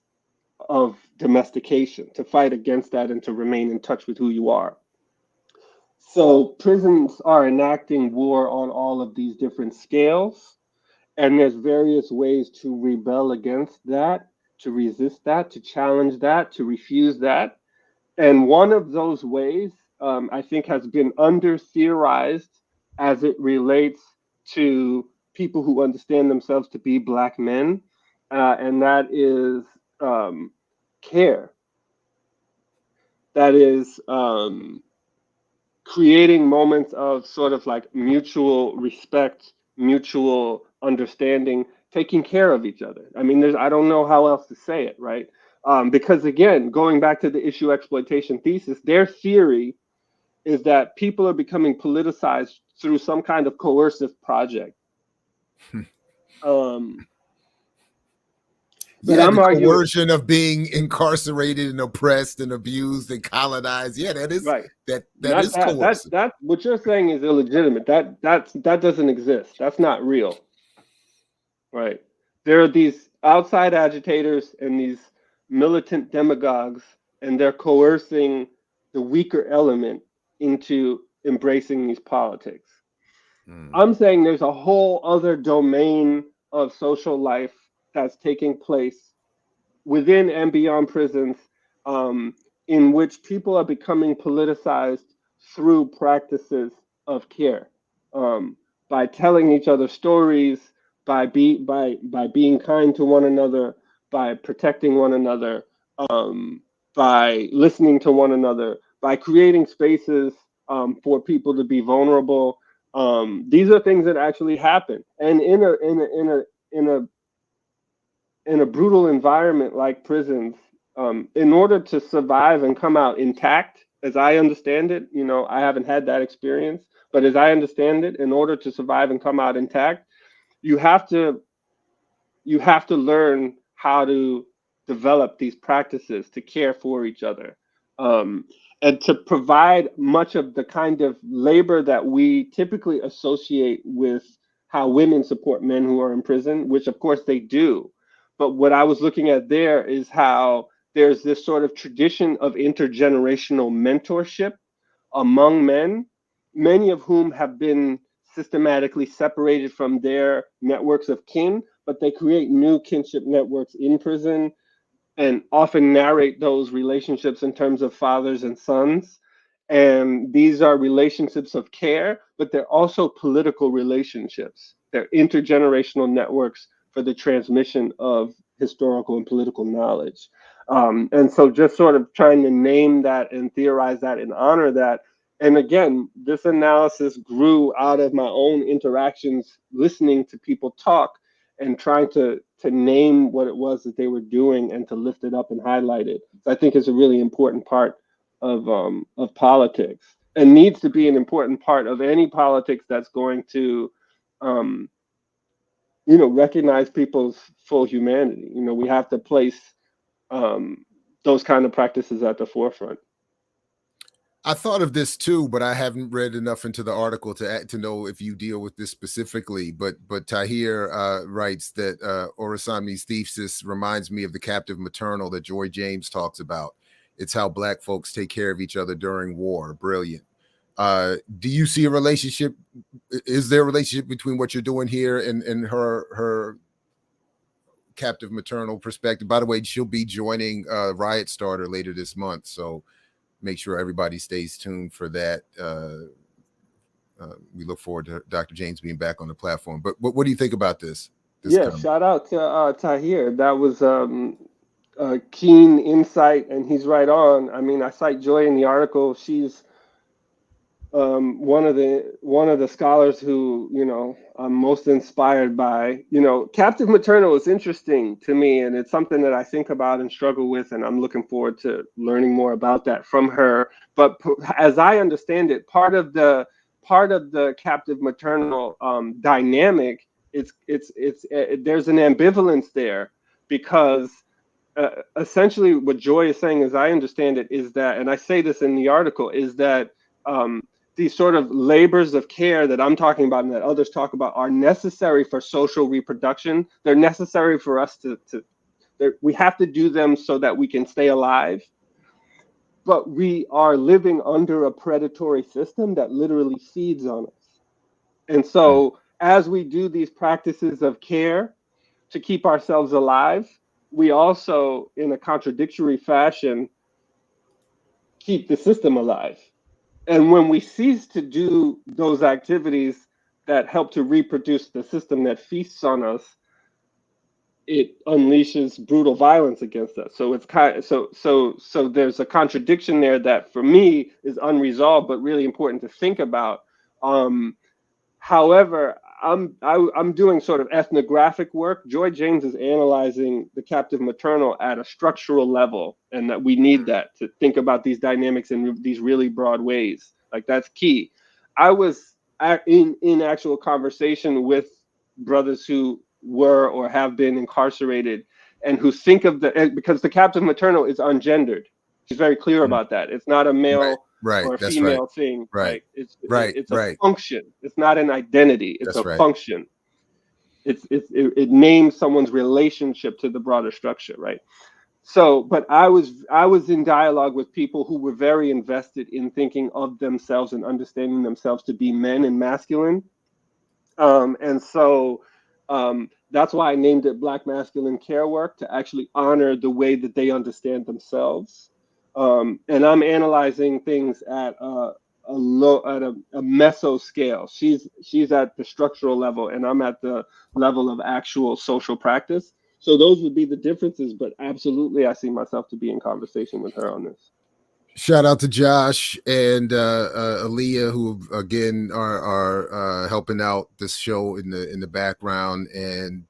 S3: of domestication, to fight against that and to remain in touch with who you are. So prisons are enacting war on all of these different scales, and there's various ways to rebel against that, to resist that, to challenge that, to refuse that. And one of those ways, I think, has been under-theorized as it relates to people who understand themselves to be Black men, and that is care. That is creating moments of sort of like mutual respect, mutual understanding, taking care of each other. I mean, I don't know how else to say it, right? Because again, going back to the issue exploitation thesis, their theory is that people are becoming politicized through some kind of coercive project. But
S1: Yeah,
S3: I'm
S1: the
S3: arguing,
S1: coercion of being incarcerated and oppressed and abused and colonized. Yeah, that is
S3: right?
S1: that
S3: Not
S1: is
S3: that.
S1: coercive.
S3: That what you're saying is illegitimate. That doesn't exist. That's not real, right? There are these outside agitators and these militant demagogues, and they're coercing the weaker element into embracing these politics. I'm saying there's a whole other domain of social life that's taking place within and beyond prisons, in which people are becoming politicized through practices of care, by telling each other stories, by being kind to one another, by protecting one another, by listening to one another, by creating spaces for people to be vulnerable. These are things that actually happen, and in a brutal environment like prisons, in order to survive and come out intact, as I understand it, I haven't had that experience, but as I understand it, in order to survive and come out intact, you have to learn how to develop these practices to care for each other, and to provide much of the kind of labor that we typically associate with how women support men who are in prison, which of course they do. But what I was looking at there is how there's this sort of tradition of intergenerational mentorship among men, many of whom have been systematically separated from their networks of kin, but they create new kinship networks in prison and often narrate those relationships in terms of fathers and sons. And these are relationships of care, but they're also political relationships. They're intergenerational networks for the transmission of historical and political knowledge. And so just sort of trying to name that and theorize that and honor that. And again, this analysis grew out of my own interactions, listening to people talk and trying to name what it was that they were doing and to lift it up and highlight it. So I think it's a really important part of politics, and needs to be an important part of any politics that's going to recognize people's full humanity. We have to place those kind of practices at the forefront.
S1: I thought of this too, but I haven't read enough into the article to know if you deal with this specifically. But Tahir writes that Orisanmi's thesis reminds me of the captive maternal that Joy James talks about. It's how Black folks take care of each other during war. Brilliant. Do you see a relationship? Is there a relationship between what you're doing here and her captive maternal perspective? By the way, she'll be joining Riot Starter later this month, so make sure everybody stays tuned for that. We look forward to Dr. James being back on the platform. But what do you think about this
S3: Yeah,
S1: comment?
S3: shout out to Tahir. That was a keen insight, and he's right on. I mean, I cite Joy in the article. She's one of the scholars who I'm most inspired by. Captive maternal is interesting to me, and it's something that I think about and struggle with, and I'm looking forward to learning more about that from her. But as I understand it, part of the captive maternal dynamic, it's there's an ambivalence there, because essentially what Joy is saying, as I understand it, is that, and I say this in the article, is that these sort of labors of care that I'm talking about and that others talk about are necessary for social reproduction. They're necessary for us we have to do them so that we can stay alive. But we are living under a predatory system that literally feeds on us. And so as we do these practices of care to keep ourselves alive, we also, in a contradictory fashion, keep the system alive. And when we cease to do those activities, that help to reproduce the system that feasts on us, it unleashes brutal violence against us. So it's so there's a contradiction there that for me is unresolved, but really important to think about. However, I'm doing sort of ethnographic work. Joy James is analyzing the captive maternal at a structural level, and that we need that to think about these dynamics in these really broad ways. Like that's key. I was in actual conversation with brothers who were or have been incarcerated and who think of because the captive maternal is ungendered. She's very clear about that. It's not a male or a female thing.
S1: Right.
S3: It's a function. It's not an identity. It's a function. It names someone's relationship to the broader structure, right? So, but I was in dialogue with people who were very invested in thinking of themselves and understanding themselves to be men and masculine. And so that's why I named it Black Masculine Care Work, to actually honor the way that they understand themselves. And I'm analyzing things at a meso scale. She's at the structural level, and I'm at the level of actual social practice. So those would be the differences, but absolutely, I see myself to be in conversation with her on this.
S1: Shout out to Josh and Aaliyah, who again are helping out this show in the background, and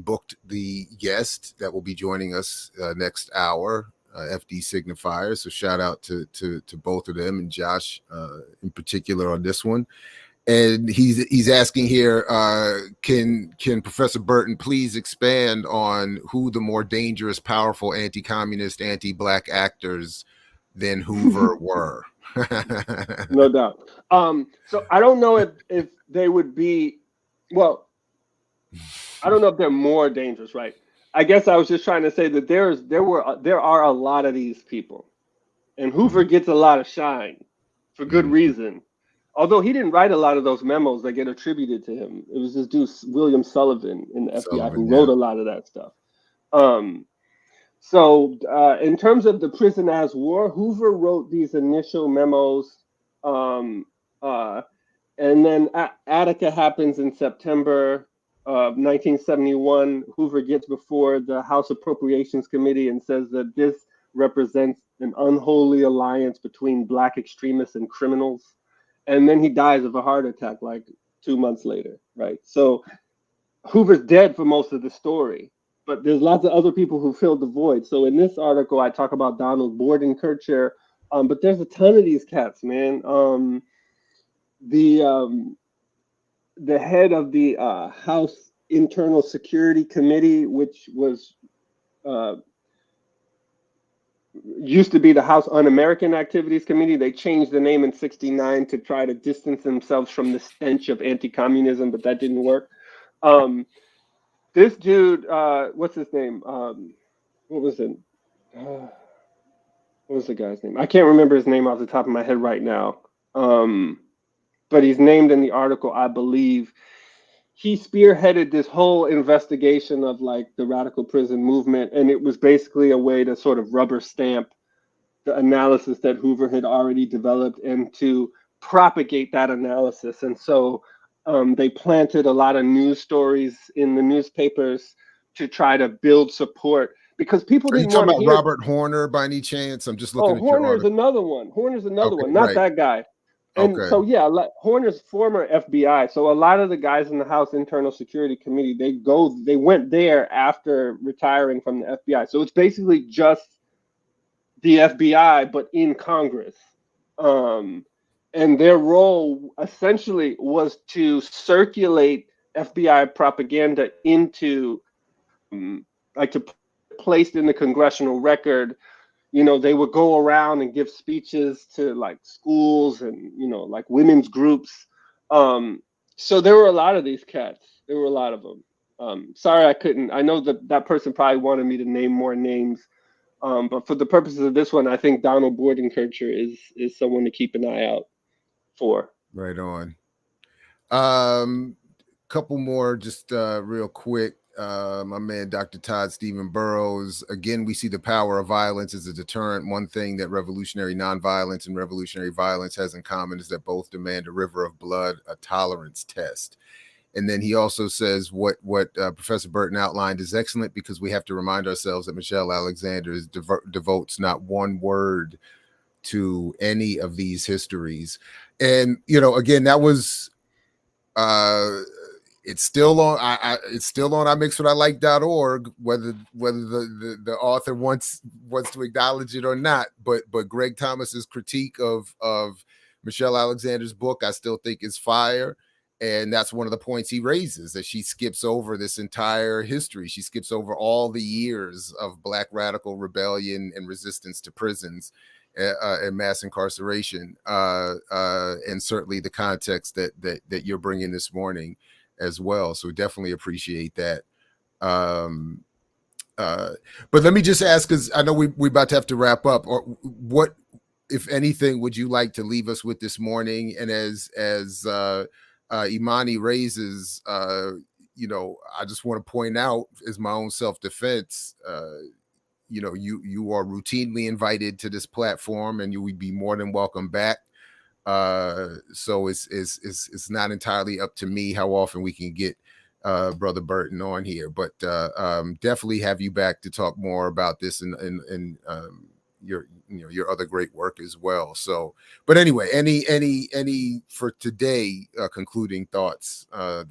S1: booked the guest that will be joining us next hour, FD Signifier. So shout out to both of them, and Josh in particular on this one. And he's asking here, can Professor Burton please expand on who the more dangerous, powerful anti-communist, anti-Black actors than Hoover were?
S3: No doubt. So I don't know if they would be, well, I don't know if they're more dangerous, right? I guess I was just trying to say that there are a lot of these people, and Hoover gets a lot of shine for good reason. Although he didn't write a lot of those memos that get attributed to him. It was this dude, William Sullivan in the FBI, who wrote a lot of that stuff. So in terms of the prison as war, Hoover wrote these initial memos. And then Attica happens in September of 1971. Hoover gets before the House Appropriations Committee and says that this represents an unholy alliance between Black extremists and criminals. And then he dies of a heart attack like 2 months later, right? So Hoover's dead for most of the story, but there's lots of other people who filled the void. So in this article, I talk about Donald Bordenkircher, but there's a ton of these cats, man. The head of the House Internal Security Committee, which was used to be the House Un-American Activities Committee. They changed the name in '69 to try to distance themselves from the stench of anti-communism, but that didn't work. This dude, what's his name? What was it? What was the guy's name? I can't remember his name off the top of my head right now. But he's named in the article, I believe. He spearheaded this whole investigation of like the radical prison movement, and it was basically a way to sort of rubber stamp the analysis that Hoover had already developed and to propagate that analysis. And so they planted a lot of news stories in the newspapers to try to build support, because people didn't want to hear.
S1: Robert Horner by any chance? I'm just looking at
S3: Horner is another one. Horner's another one, not that guy. And so, yeah, Horner's former FBI. So a lot of the guys in the House Internal Security Committee, they went there after retiring from the FBI. So it's basically just the FBI, but in Congress. And their role essentially was to circulate FBI propaganda into, like, to placed in the congressional record. You know, they would go around and give speeches to like schools and, you know, like women's groups. So there were a lot of these cats. There were a lot of them. Sorry, I couldn't. I know that person probably wanted me to name more names. But for the purposes of this one, I think Donald Bordenkircher is someone to keep an eye out for.
S1: Right on. Couple more just real quick. My man, Dr. Todd Stephen Burrows. Again, we see the power of violence as a deterrent. One thing that revolutionary nonviolence and revolutionary violence has in common is that both demand a river of blood, a tolerance test. And then he also says what Professor Burton outlined is excellent, because we have to remind ourselves that Michelle Alexander devotes not one word to any of these histories. And, you know, again, that was it's still on it's still on imixwhatilike.org, whether the author wants to acknowledge it or not. But Greg Thomas's critique of Michelle Alexander's book, I still think is fire. And that's one of the points he raises, that she skips over this entire history. She skips over all the years of Black radical rebellion and resistance to prisons and mass incarceration, and certainly the context that you're bringing this morning as well. So definitely appreciate that. But let me just ask, because I know we're about to have to wrap up. Or what, if anything, would you like to leave us with this morning? And as Imani raises, you know, I just want to point out, as my own self-defense, you know, you are routinely invited to this platform, and you would be more than welcome back. So it's not entirely up to me how often we can get Brother Burton on here, but definitely have you back to talk more about this and your other great work as well. So, but anyway, any for today concluding thoughts, at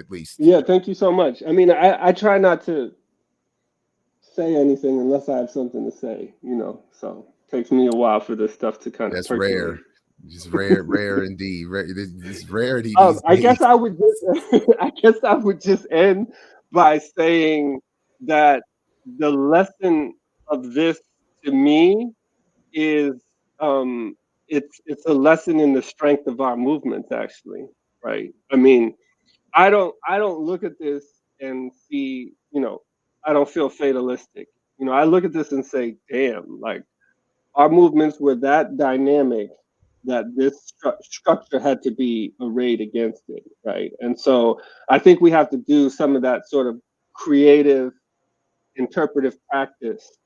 S1: least?
S3: Yeah, thank you so much. I mean, I try not to say anything unless I have something to say, you know, so it takes me a while for this stuff to kind of percolate.
S1: Rare. Just rare indeed. It's rarity.
S3: I guess I would just end by saying that the lesson of this to me is it's a lesson in the strength of our movements, actually, right? I mean, I don't look at this and see, you know, I don't feel fatalistic. You know, I look at this and say, damn, like our movements were that dynamic that this structure had to be arrayed against it, right? And so I think we have to do some of that sort of creative, interpretive practice,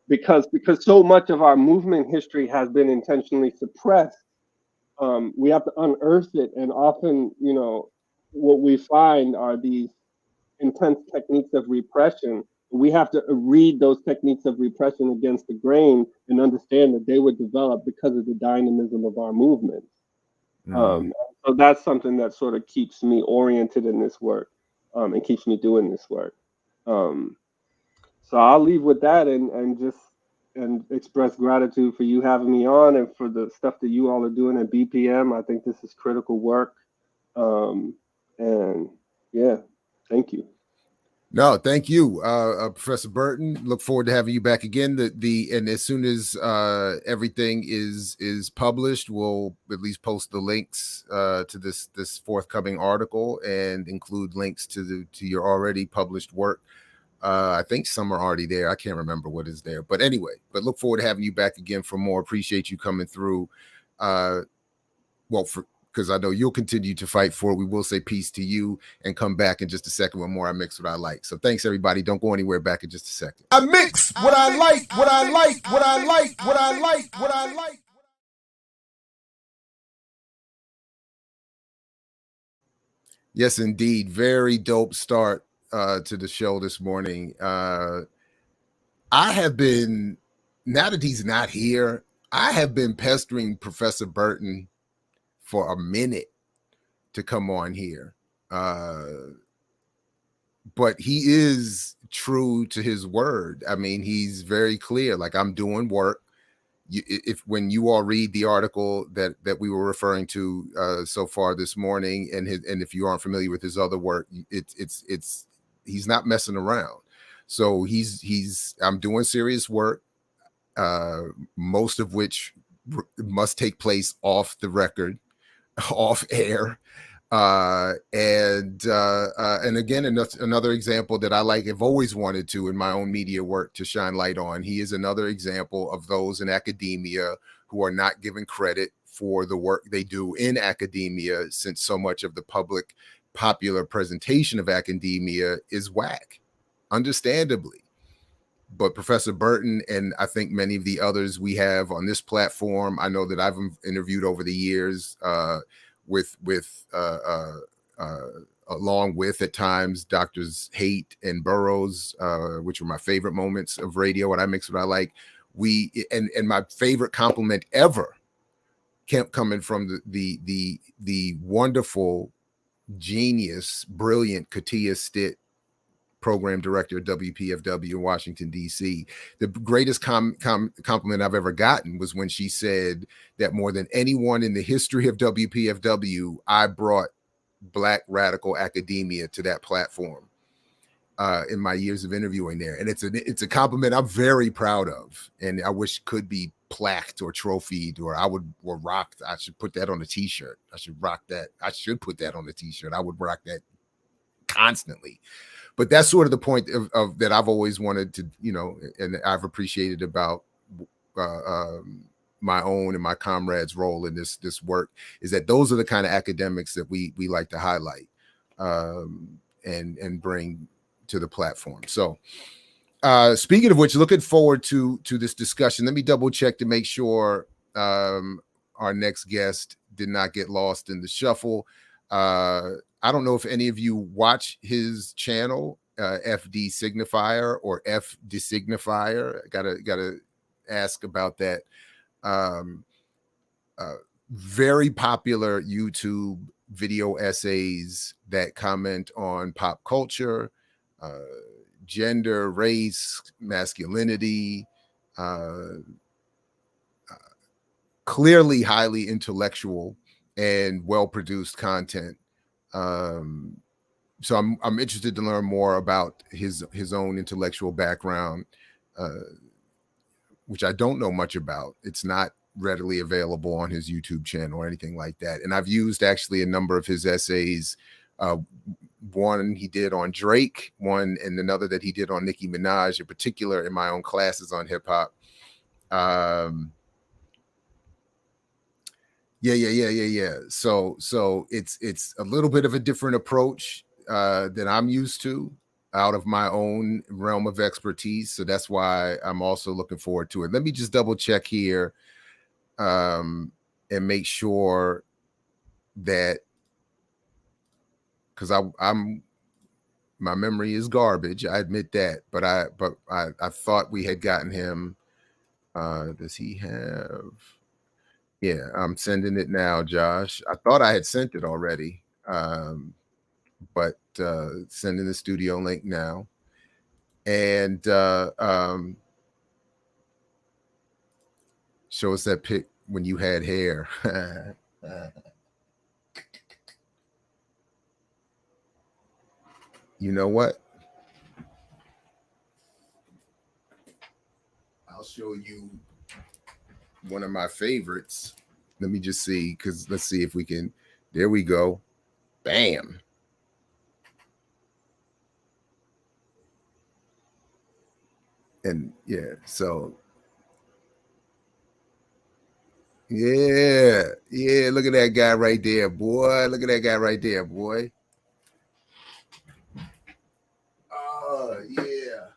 S3: because so much of our movement history has been intentionally suppressed. We have to unearth it, and often, you know, what we find are these intense techniques of repression. We have to read those techniques of repression against the grain and understand that they were developed because of the dynamism of our movements. So that's something that sort of keeps me oriented in this work, and keeps me doing this work. So I'll leave with that and express gratitude for you having me on, and for the stuff that you all are doing at BPM. I think this is critical work. And yeah, thank you.
S1: No, thank you, Professor Burton. Look forward to having you back again. And as soon as everything is published, we'll at least post the links to this forthcoming article, and include links to your already published work. I think some are already there. I can't remember what is there, but anyway. But look forward to having you back again for more. Appreciate you coming through. Because I know you'll continue to fight for it. We will say peace to you and come back in just a second with more I Mix What I Like. So thanks, everybody. Don't go anywhere. Back in just a second. I mix what I like, what I like, what I like, what I like, what I like. Yes, indeed. Very dope start to the show this morning. I have been, now that he's not here, I have been pestering Professor Burton for a minute to come on here. But he is true to his word. I mean, he's very clear, like, I'm doing work. When you all read the article that we were referring to so far this morning, and if you aren't familiar with his other work, it's he's not messing around. So I'm doing serious work, most of which must take place off the record, off air. And again, another example that I have always wanted to, in my own media work, to shine light on. He is another example of those in academia who are not given credit for the work they do in academia, since so much of the public popular presentation of academia is whack, understandably. But Professor Burton, and I think many of the others we have on this platform, I know that I've interviewed over the years along with at times Doctors Haight and Burroughs, which were my favorite moments of radio. What I mix, what I like. And my favorite compliment ever kept coming from the wonderful, genius, brilliant Katia Stitt, program director at WPFW in Washington, D.C. The greatest compliment I've ever gotten was when she said that more than anyone in the history of WPFW, I brought Black radical academia to that platform in my years of interviewing there. And it's a compliment I'm very proud of, and I wish could be plaqued or trophied, or rocked. I should put that on a t-shirt. I should rock that. I should put that on a t-shirt. I would rock that constantly. But that's sort of the point of that I've always wanted to, and I've appreciated about my own and my comrades' role in this work, is that those are the kind of academics that we like to highlight and bring to the platform. So speaking of which, looking forward to this discussion. Let me double check to make sure our next guest did not get lost in the shuffle. I don't know if any of you watch his channel, FD Signifier or FD Signifier. Gotta ask about that. Very popular YouTube video essays that comment on pop culture, gender, race, masculinity, clearly highly intellectual and well-produced content. So I'm interested to learn more about his own intellectual background, which I don't know much about. It's not readily available on his YouTube channel or anything like that. And I've used actually a number of his essays. One he did on Drake, one and another that he did on Nicki Minaj, in particular in my own classes on hip hop. Yeah. So it's a little bit of a different approach than I'm used to out of my own realm of expertise. So that's why I'm also looking forward to it. Let me just double check here and make sure that, because I'm my memory is garbage. I admit that, but I thought we had gotten him. Does he have? Yeah, I'm sending it now, Josh. I thought I had sent it already, but sending the studio link now. And show us that pic when you had hair. You know what? I'll show you one of my favorites. Let me just see, because let's see if we can. There we go. Bam. And yeah, so yeah, look at that guy right there, boy. Look at that guy right there, boy. Yeah.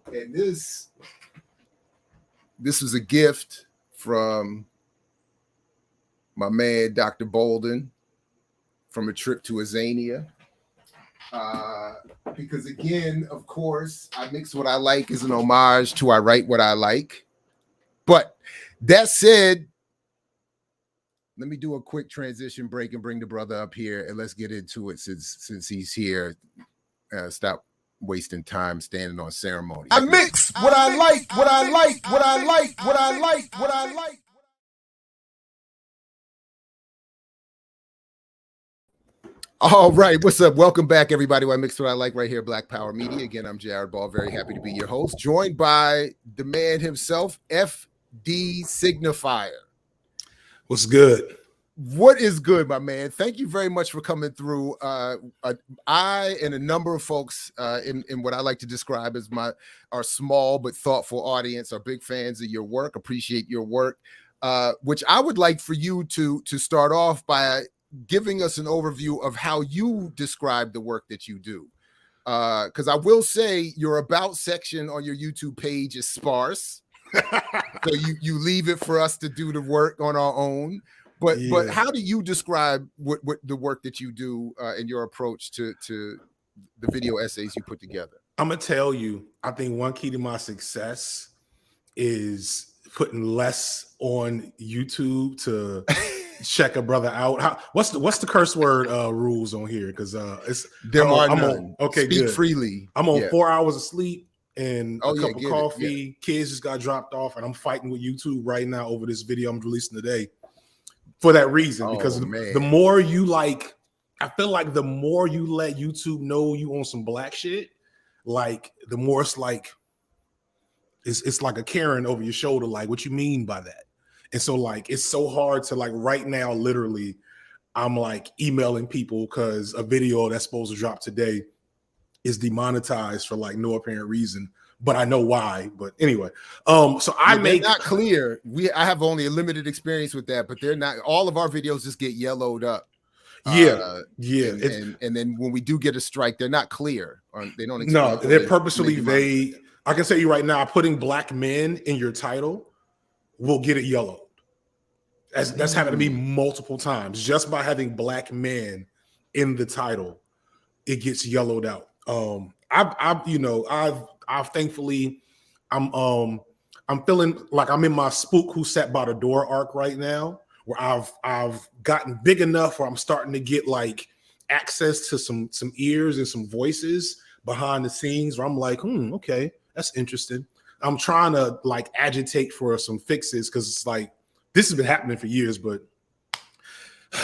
S1: And this was a gift from my man, Dr. Bolden, from a trip to Azania. Because again, of course, I Mix What I Like is an homage to I Write What I Like. But that said, let me do a quick transition break and bring the brother up here, and let's get into it since he's here. Stop wasting time standing on ceremony. I mix what I like, what I like, what I like, what I like, what I like. All right, what's up? Welcome back, everybody. I Mix What I Like right here, Black Power Media. Again, I'm Jared Ball. Very happy to be your host, joined by the man himself, FD Signifier.
S4: What's good?
S1: What is good, my man? Thank you very much for coming through. I and a number of folks in what I like to describe as our small but thoughtful audience are big fans of your work, appreciate your work, which I would like for you to start off by giving us an overview of how you describe the work that you do. Because I will say your about section on your YouTube page is sparse. So you leave it for us to do the work on our own. But how do you describe what the work that you do and your approach to the video essays you put together?
S4: I'm gonna tell you, I think one key to my success is putting less on YouTube to check a brother out. What's the curse word rules on here? Because I'm on okay,
S1: speak
S4: good.
S1: Freely.
S4: I'm on 4 hours of sleep and a cup of coffee.
S1: Yeah.
S4: Kids just got dropped off, and I'm fighting with YouTube right now over this video I'm releasing today for that reason. Because the more you like, I feel like the more you let YouTube know you on some black shit, like the more it's like a Karen over your shoulder. Like, what you mean by that? And so like it's so hard to like right now, literally, I'm like emailing people because a video that's supposed to drop today is demonetized for like no apparent reason, but I know why. But anyway, so they're
S1: not clear. I have only a limited experience with that, but they're not. All of our videos just get yellowed up.
S4: Yeah.
S1: And then when we do get a strike, they're not clear. They don't.
S4: No, they're purposely vague. I can tell you right now, putting black men in your title will get it yellowed. That's happened to me multiple times. Just by having black men in the title, it gets yellowed out. I've thankfully, I'm feeling like I'm in my spook who sat by the door arc right now, where I've gotten big enough where I'm starting to get like access to some ears and some voices behind the scenes, where I'm like, okay, that's interesting. I'm trying to like agitate for some fixes because it's like this has been happening for years. But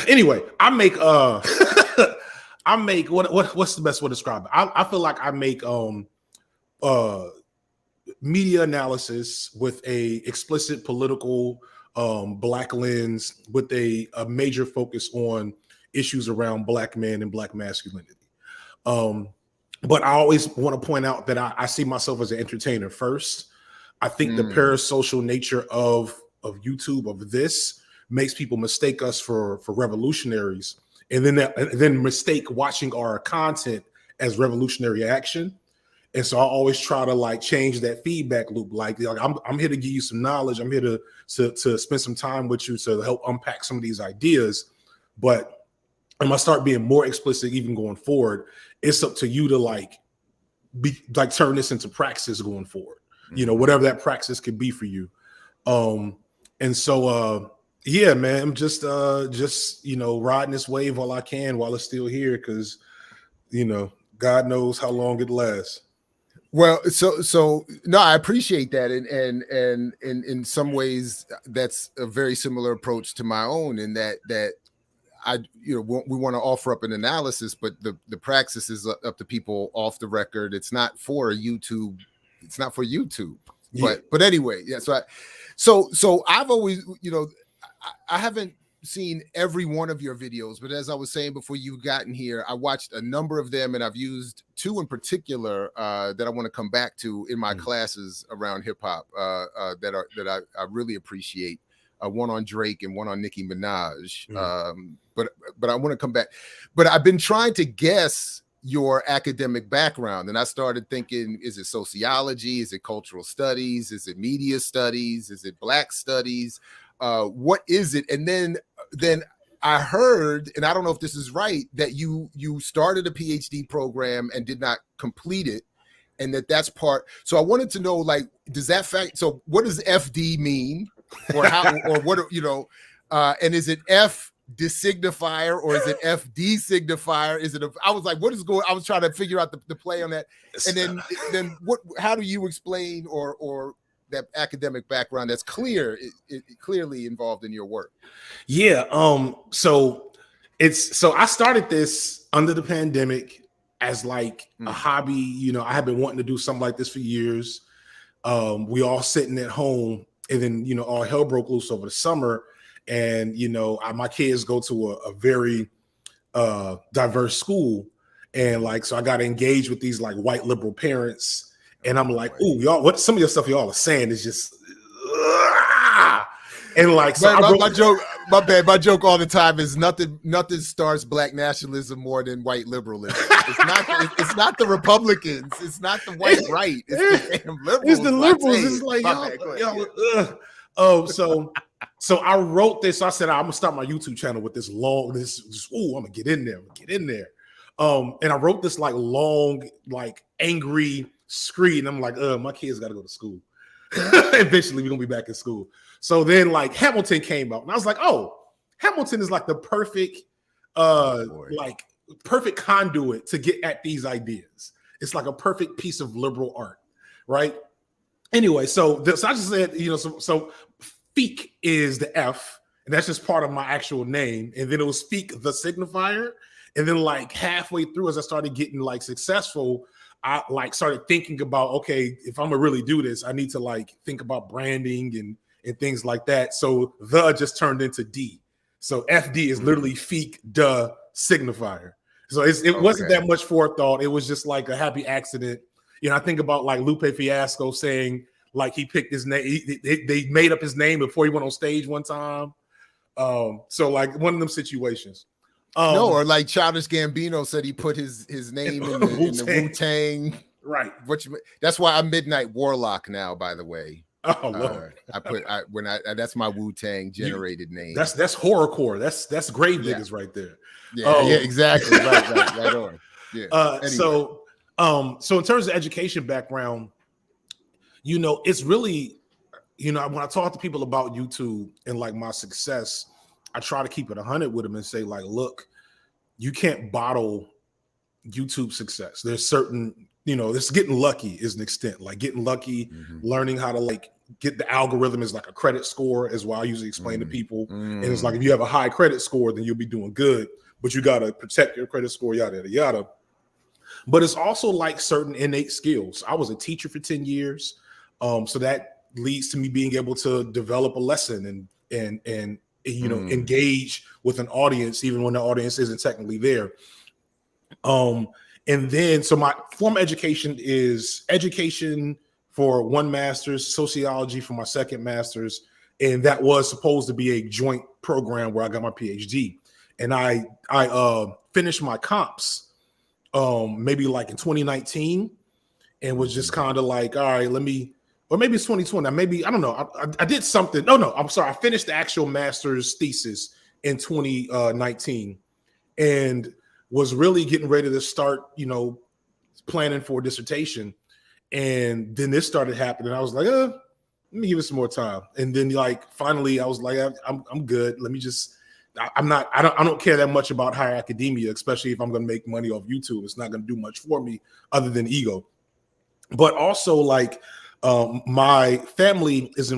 S4: anyway, I make what's the best way to describe it? I feel like I make media analysis with a explicit political black lens with a major focus on issues around black men and black masculinity. But I always want to point out that I see myself as an entertainer first. I think the parasocial nature of YouTube, of this, makes people mistake us for revolutionaries, and then mistake watching our content as revolutionary action. And so I always try to like change that feedback loop. Like I'm here to give you some knowledge. I'm here to spend some time with you to help unpack some of these ideas. But I'm gonna start being more explicit even going forward. It's up to you to turn this into praxis going forward. You know, whatever that praxis could be for you. And so yeah, man, I'm just riding this wave while I can, while it's still here, because God knows how long it lasts.
S1: Well, so no, I appreciate that, and in some ways that's a very similar approach to my own, in that we want to offer up an analysis, but the praxis is up to people off the record. It's not for YouTube. It's not for YouTube. Yeah. But anyway, yeah. So I've always, I haven't seen every one of your videos, but as I was saying before you gotten here, I watched a number of them, and I've used two in particular that I want to come back to in my classes around hip hop that I really appreciate. One on Drake and one on NickiMinaj. But I want to come back. But I've been trying to guess your academic background, and I started thinking, is it sociology? Is it cultural studies? Is it media studies? Is it Black studies? What is it? And then I heard, and I don't know if this is right, that you started a PhD program and did not complete it, and that's part. So I wanted to know, like, does that fact? So what does FD mean, or how, or what? And is it F de Signifier, or is it FD Signifier? Is it I was like, what is going? I was trying to figure out the play on that. And then what? How do you explain or that academic background that's clearly involved in your work?
S4: Yeah. So I started this under the pandemic as like a hobby. I had been wanting to do something like this for years. We all sitting at home, and then all hell broke loose over the summer. And my kids go to a very diverse school, and so I got to engage with these like white liberal parents. And I'm like, ooh, y'all, what some of your stuff y'all are saying is just, and like, so
S1: my joke, My bad. My joke all the time is nothing starts black nationalism more than white liberalism. It's not the Republicans. It's not the white right. It's the damn liberals.
S4: It's the liberals. It's like so I wrote this. I said I'm gonna start my YouTube channel with this long. I'm gonna get in there. And I wrote this like long, like angry screed. I'm like, my kids got to go to school. Eventually, we're gonna be back in school. So then, like Hamilton came out, and I was like, oh, Hamilton is like the perfect, perfect conduit to get at these ideas. It's like a perfect piece of liberal art, right? Anyway, so I just said, so Feek is the F, and that's just part of my actual name, and then it was Feek the Signifier, and then like halfway through, as I started getting like successful, I like started thinking about, okay, if I'm gonna really do this, I need to like think about branding and things like that. So the just turned into D. So FD is literally Feek the Signifier. So it wasn't that much forethought. It was just like a happy accident. I think about like Lupe Fiasco saying like he picked his name. They made up his name before he went on stage one time. So like one of them situations.
S1: Or like Childish Gambino said he put his name in the Wu-Tang.
S4: Right.
S1: That's why I'm Midnight Warlock now, by the way.
S4: Oh Lord.
S1: That's my Wu-Tang generated name.
S4: That's horrorcore. That's grave diggers right there.
S1: Yeah, exactly. right on. Yeah.
S4: Anyway. So in terms of education background, it's really, when I talk to people about YouTube and like my success, I try to keep it 100 with them and say, like, look, you can't bottle YouTube success. There's certain, this getting lucky is an extent, like getting lucky, learning how to like get the algorithm is like a credit score, is what I usually explain to people. And it's like, if you have a high credit score, then you'll be doing good, but you got to protect your credit score, yada, yada, yada. But it's also like certain innate skills. I was a teacher for 10 years. So that leads to me being able to develop a lesson and engage with an audience, even when the audience isn't technically there. And then, so my formal education is education for one master's, sociology for my second master's. And that was supposed to be a joint program where I got my PhD. And I finished my comps maybe like in 2019 and was just kind of like, all right, or maybe it's 2020. Maybe, I don't know. I did something. No, I'm sorry. I finished the actual master's thesis in 2019 and was really getting ready to start, planning for a dissertation. And then this started happening. I was like, let me give it some more time. And then like, finally I was like, I'm good. Let me just, I don't care that much about higher academia, especially if I'm going to make money off YouTube. It's not going to do much for me other than ego. But also like, my family is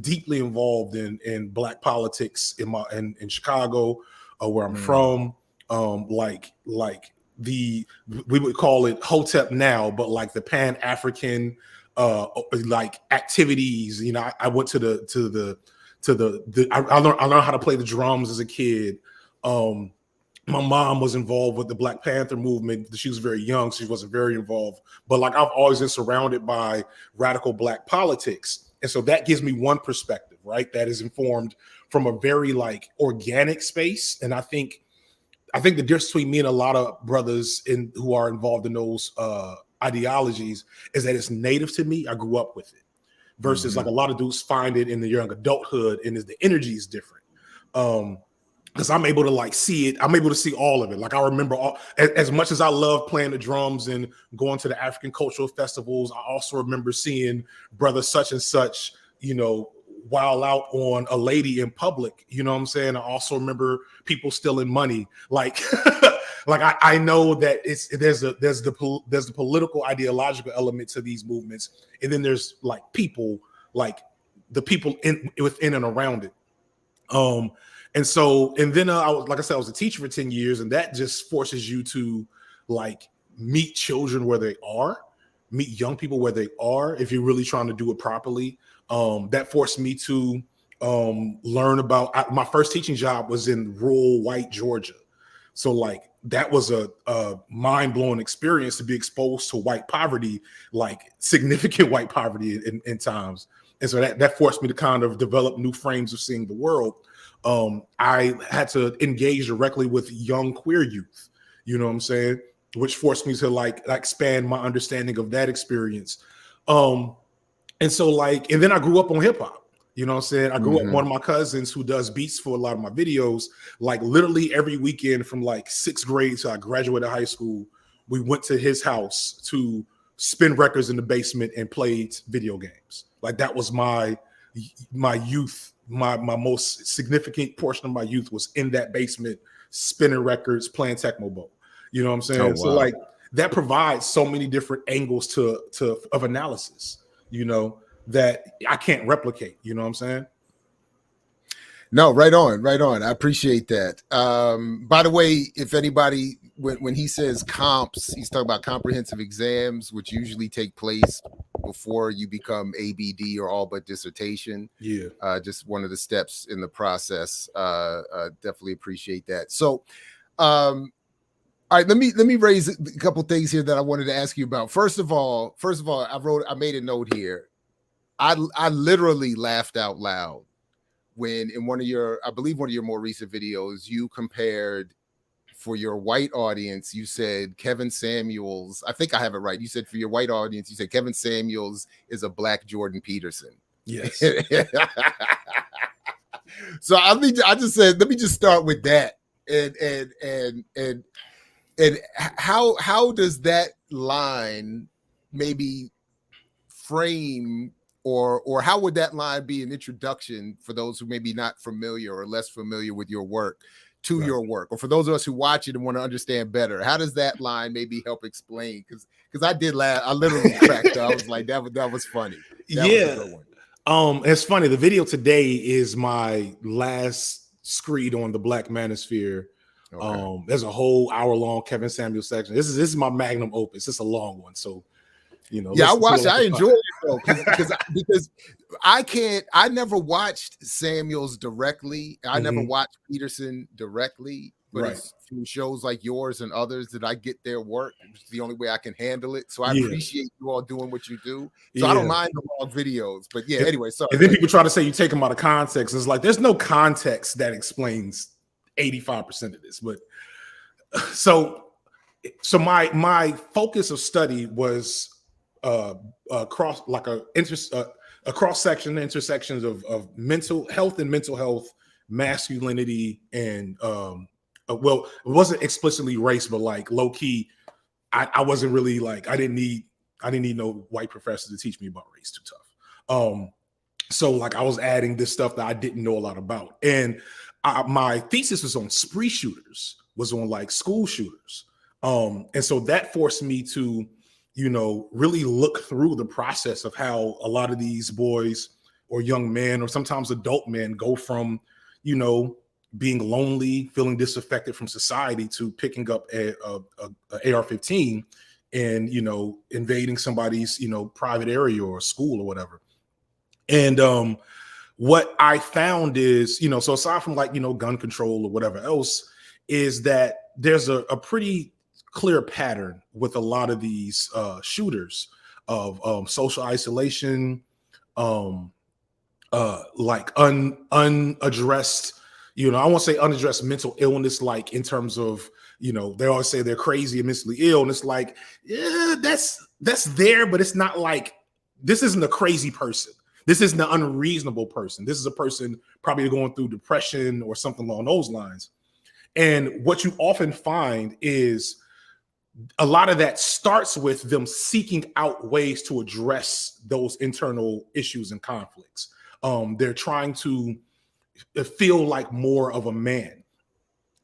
S4: deeply involved in Black politics in Chicago, where I'm from. We would call it Hotep now, but like the Pan-African like activities. I went to I learned how to play the drums as a kid. My mom was involved with the Black Panther movement. She was very young, so she wasn't very involved. But like I've always been surrounded by radical Black politics. And so that gives me one perspective, right? That is informed from a very like organic space. And I think the difference between me and a lot of brothers who are involved in those ideologies is that it's native to me. I grew up with it. Versus like a lot of dudes find it in the young adulthood and the energy is different. Because I'm able to like see it. I'm able to see all of it. Like I remember as much as I love playing the drums and going to the African cultural festivals, I also remember seeing brother such and such, while out on a lady in public. You know what I'm saying? I also remember people stealing money. Like, I know that there's the political ideological element to these movements, and then there's like people, like the people within and around it. And then I was a teacher for 10 years, and that just forces you to like meet children where they are, meet young people where they are, if you're really trying to do it properly. That forced me to learn about my first teaching job was in rural white Georgia. So like that was a mind-blowing experience to be exposed to white poverty, like significant white poverty in times. And so that forced me to kind of develop new frames of seeing the world. I had to engage directly with young queer youth, you know what I'm saying, which forced me to like expand my understanding of that experience. And so like, and then I grew up on hip hop. You know what I'm saying? I grew up, one of my cousins who does beats for a lot of my videos, like literally every weekend from like 6th grade till I graduated high school, we went to his house to spin records in the basement and played video games. Like that was my youth. My most significant portion of my youth was in that basement, spinning records, playing Tecmo Bowl. You know what I'm saying?
S1: Oh, wow.
S4: So like that provides so many different angles of analysis, you know, that I can't replicate. You know what I'm saying?
S1: No, right on. I appreciate that. By the way, if anybody, when he says comps, he's talking about comprehensive exams, which usually take place before you become ABD or all but dissertation.
S4: Yeah.
S1: Just one of the steps in the process. Definitely appreciate that. So, all right, let me raise a couple things here that I wanted to ask you about. First of all, I made a note here. I literally laughed out loud when in I believe one of your more recent videos, you compared, for your white audience, you said Kevin Samuels, I think I have it right. You said for your white audience, you said Kevin Samuels is a black Jordan Peterson.
S4: Yes.
S1: So I just said, let me just start with that. And how does that line maybe frame, or how would that line be an introduction for those who may be not familiar or less familiar with your work to your work, or for those of us who watch it and want to understand better? How does that line maybe help explain? Because I did laugh. I literally cracked up. I was like, that was funny. That was a good one.
S4: It's funny. The video today is my last screed on the Black Manosphere. Okay. There's a whole hour-long Kevin Samuels section. This is my magnum opus. It's a long one, so you know.
S1: Yeah, I watched. I enjoyed it though, because I never watched Samuels directly. I never watched Peterson directly, but it's through shows like yours and others that I get their work. It's the only way I can handle it. So I appreciate you all doing what you do. So I don't mind the long videos, but anyway. Sorry.
S4: And then people try to say you take them out of context. It's like there's no context that explains 85% of this. But so my focus of study was cross section intersections of mental health, masculinity, and well, it wasn't explicitly race, but like low key, I wasn't really like I didn't need no white professor to teach me about race too tough. So like I was adding this stuff that I didn't know a lot about, and my thesis was on spree shooters, was on like school shooters, and so that forced me to, you know, really look through the process of how a lot of these boys or young men or sometimes adult men go from, you know, being lonely, feeling disaffected from society, to picking up a AR-15 and, you know, invading somebody's, you know, private area or school or whatever. And what I found is, you know, so aside from like, you know, gun control or whatever else, is that there's a pretty clear pattern with a lot of these shooters of social isolation, like unaddressed, you know, I won't say unaddressed mental illness, like in terms of, you know, they always say they're crazy and mentally ill, and it's like, yeah, that's there, but it's not like, this isn't a crazy person. This isn't an unreasonable person. This is a person probably going through depression or something along those lines. And what you often find is a lot of that starts with them seeking out ways to address those internal issues and conflicts. They're trying to feel like more of a man.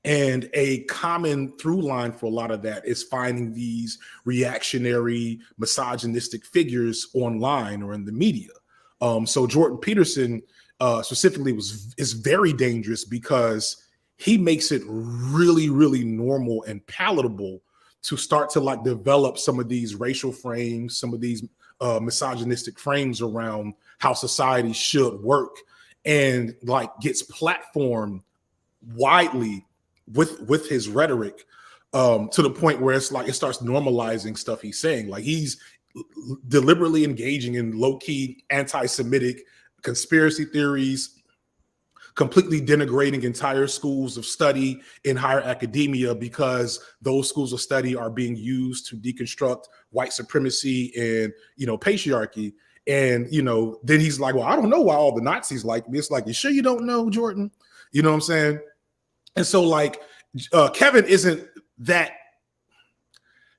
S4: And a common through line for a lot of that is finding these reactionary, misogynistic figures online or in the media. So Jordan Peterson specifically is very dangerous because he makes it really, really normal and palatable to start to like develop some of these racial frames, some of these misogynistic frames around how society should work, and like gets platformed widely with his rhetoric to the point where it's like it starts normalizing stuff he's saying. Like he's deliberately engaging in low-key anti-Semitic conspiracy theories, completely denigrating entire schools of study in higher academia because those schools of study are being used to deconstruct white supremacy and, patriarchy. And, then he's like, well, I don't know why all the Nazis like me. It's like, you sure you don't know, Jordan? You know what I'm saying? And so like Kevin isn't that.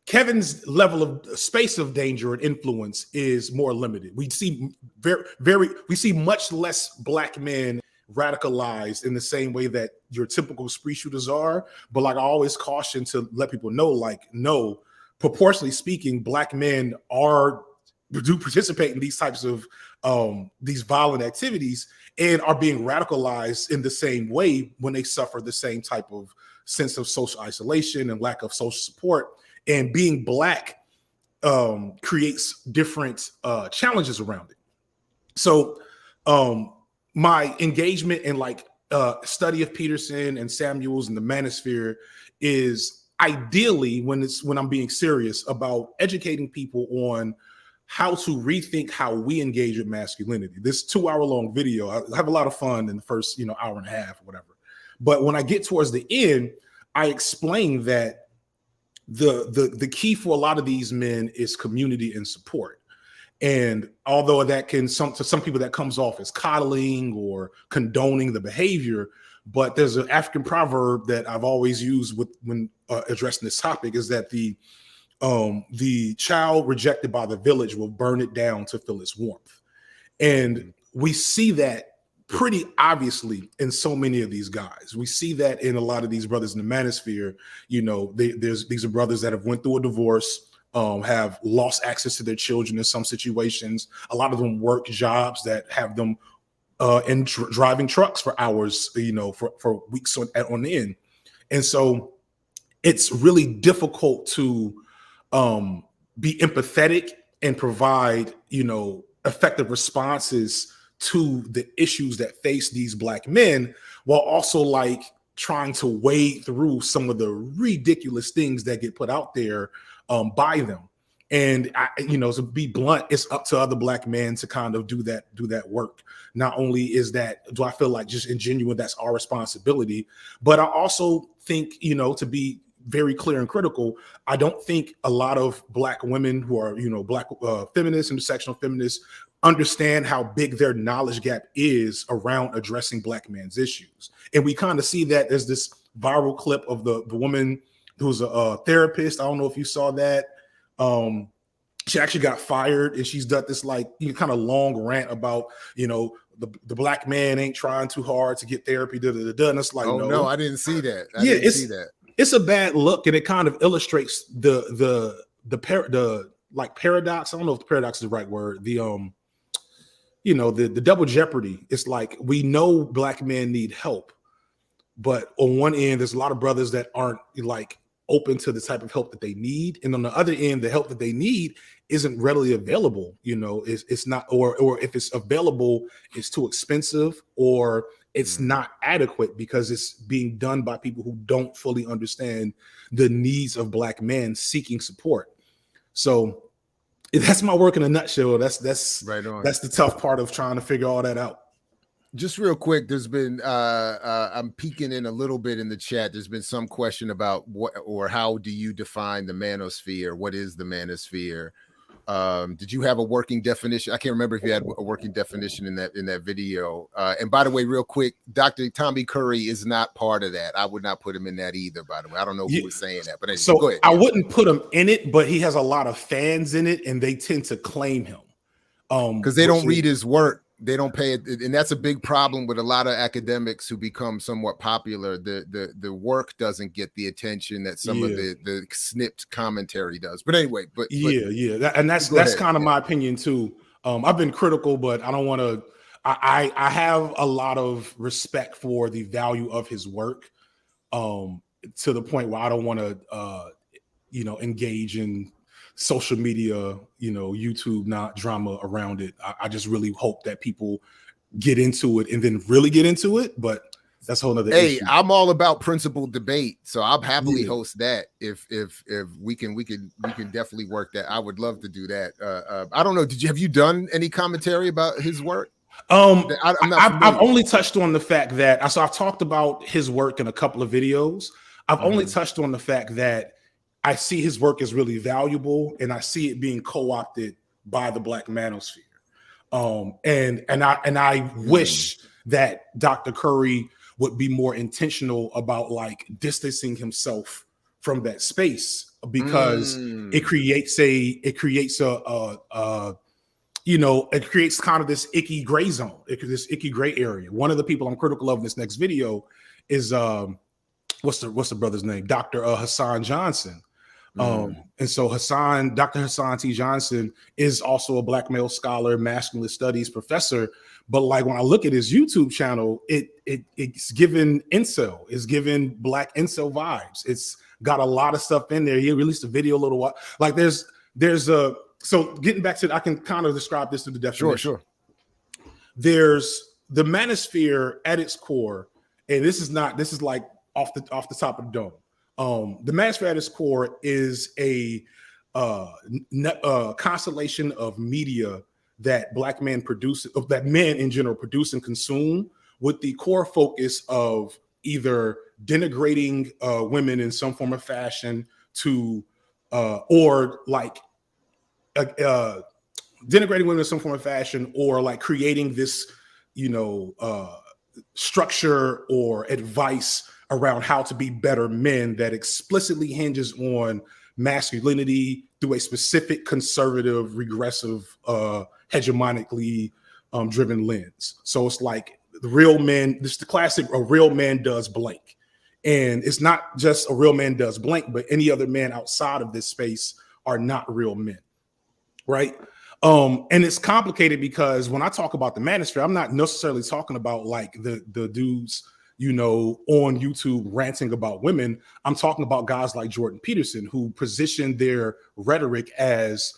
S4: Kevin's level of space of danger and influence is more limited. We see we see much less Black men radicalized in the same way that your typical spree shooters are. But like I always caution to let people know, like, no, proportionally speaking, Black men do participate in these types of these violent activities and are being radicalized in the same way when they suffer the same type of sense of social isolation and lack of social support. And being Black creates different challenges around it. So my engagement in like study of Peterson and Samuels and the manosphere is ideally when I'm being serious about educating people on how to rethink how we engage with masculinity. This 2-hour-long video, I have a lot of fun in the first hour and a half or whatever. But when I get towards the end, I explain that the key for a lot of these men is community and support. And although that can to some people that comes off as coddling or condoning the behavior, but there's an African proverb that I've always used when addressing this topic is that the child rejected by the village will burn it down to feel its warmth. And we see that pretty obviously in so many of these guys. We see that in a lot of these brothers in the manosphere. These are brothers that have went through a divorce, have lost access to their children in some situations. A lot of them work jobs that have them driving trucks for hours, for weeks on end. And so it's really difficult to be empathetic and provide, effective responses to the issues that face these Black men, while also like trying to wade through some of the ridiculous things that get put out there by them. And to be blunt, it's up to other Black men to kind of do that work. Not only do I feel like just genuine, that's our responsibility, but I also think, to be very clear and critical, I don't think a lot of Black women who are, Black feminists, intersectional feminists, understand how big their knowledge gap is around addressing Black men's issues. And we kind of see that there's this viral clip of the woman who's a therapist. I don't know if you saw that. She actually got fired, and she's done this like kind of long rant about, the Black man ain't trying too hard to get therapy. And it's like,
S1: no, I didn't see that. I didn't see that.
S4: It's a bad look, and it kind of illustrates the paradox. I don't know if the paradox is the right word. The double jeopardy. It's like we know Black men need help, but on one end, there's a lot of brothers that aren't like open to the type of help that they need, and on the other end, the help that they need isn't readily available. It's not, or if it's available, it's too expensive, or it's not adequate because it's being done by people who don't fully understand the needs of Black men seeking support. So that's my work in a nutshell. That's right on. That's the tough part of trying to figure all that out.
S1: Just real quick, there's been I'm peeking in a little bit in the chat. There's been some question about what or how do you define the manosphere? What is the manosphere? Did you have a working definition? I can't remember if you had a working definition in that video. And by the way, real quick, Dr. Tommy Curry is not part of that. I would not put him in that either, by the way. I don't know who was saying that, but anyway,
S4: so
S1: go ahead.
S4: I wouldn't put him in it, but he has a lot of fans in it, and they tend to claim him.
S1: Because they don't read his work. They don't pay it, and that's a big problem with a lot of academics who become somewhat popular. The work doesn't get the attention that some of the snipped commentary does. But anyway,
S4: that's kind of my opinion too. I've been critical, but I don't want to. I have a lot of respect for the value of his work, to the point where I don't want to, engage in social media, YouTube, not drama around it. I just really hope that people get into it and then really get into it. But that's a whole nother issue.
S1: I'm all about principled debate, so I'll happily host that. If we can definitely work that. I would love to do that. I don't know. Have you done any commentary about his work?
S4: I've only touched on the fact that I've talked about his work in a couple of videos. I've only touched on the fact that I see his work as really valuable, and I see it being co-opted by the Black manosphere. And I wish that Dr. Curry would be more intentional about like distancing himself from that space, because it creates kind of this icky gray zone, this icky gray area. One of the people I'm critical of in this next video is what's the brother's name? Dr. Hassan Johnson. And so Dr. Hassan T. Johnson is also a Black male scholar, masculine studies professor. But like when I look at his YouTube channel, it's given incel, it's given Black incel vibes. It's got a lot of stuff in there. He released a video a little while. Like there's so getting back to, I can kind of describe this to the definition.
S1: Sure.
S4: There's the manosphere at its core, and this is like off the top of the dome. The manosphere at its core is a constellation of media that Black men produce, that men in general produce and consume, with the core focus of either denigrating women in some form of fashion or like denigrating women in some form of fashion, or like creating this, structure or advice around how to be better men that explicitly hinges on masculinity through a specific conservative, regressive, hegemonically driven lens. So it's like the real men, this is the classic, a real man does blank. And it's not just a real man does blank, but any other man outside of this space are not real men, right? And it's complicated because when I talk about the manosphere, I'm not necessarily talking about like the dudes, on YouTube ranting about women. I'm talking about guys like Jordan Peterson, who position their rhetoric as,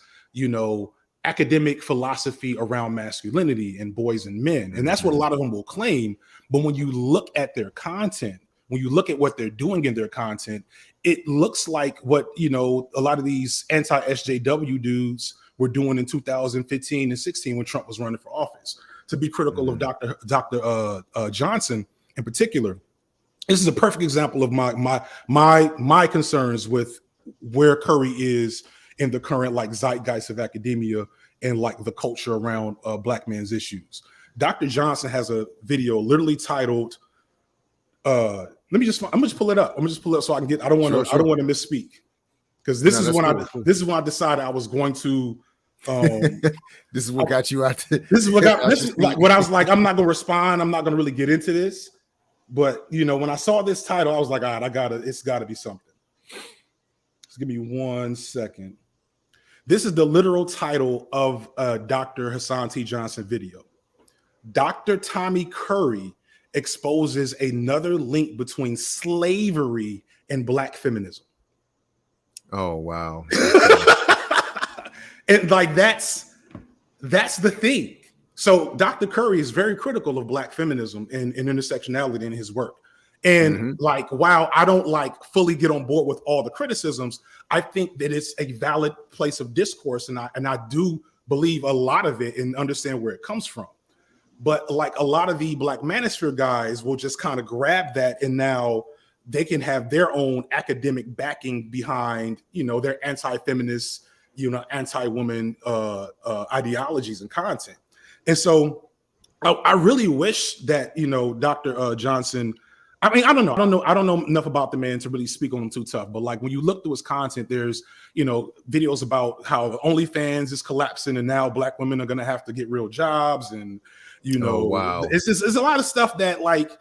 S4: academic philosophy around masculinity and boys and men. And that's what a lot of them will claim. But when you look at their content, when you look at what they're doing in their content, it looks like what, a lot of these anti-SJW dudes were doing in 2015 and 16 when Trump was running for office. To be critical of Dr. Johnson in particular, this is a perfect example of my concerns with where Curry is in the current like zeitgeist of academia and like the culture around Black men's issues. Dr. Johnson has a video literally titled, I'm gonna just pull it up. So I can get, I don't want to misspeak. Because this is when I decided I was going to
S1: this is what got you out there.
S4: This is like when I was like, I'm not gonna respond, I'm not gonna really get into this. But when I saw this title, I was like, all right, it's gotta be something. Just give me 1 second. This is the literal title of Dr. Hassan T. Johnson video. Dr. Tommy Curry exposes another link between slavery and Black feminism.
S1: Oh, wow.
S4: And like that's the thing. So Dr. Curry is very critical of Black feminism and intersectionality in his work. And like, while I don't like fully get on board with all the criticisms, I think that it's a valid place of discourse, and I do believe a lot of it and understand where it comes from. But like a lot of the Black manosphere guys will just kind of grab that, and now they can have their own academic backing behind, their anti-feminist, anti-woman ideologies and content. And so I really wish that, Dr. Johnson, I mean, I don't know enough about the man to really speak on him too tough. But like when you look through his content, there's, videos about how OnlyFans is collapsing and now Black women are going to have to get real jobs. And,
S1: wow.
S4: It's a lot of stuff that like,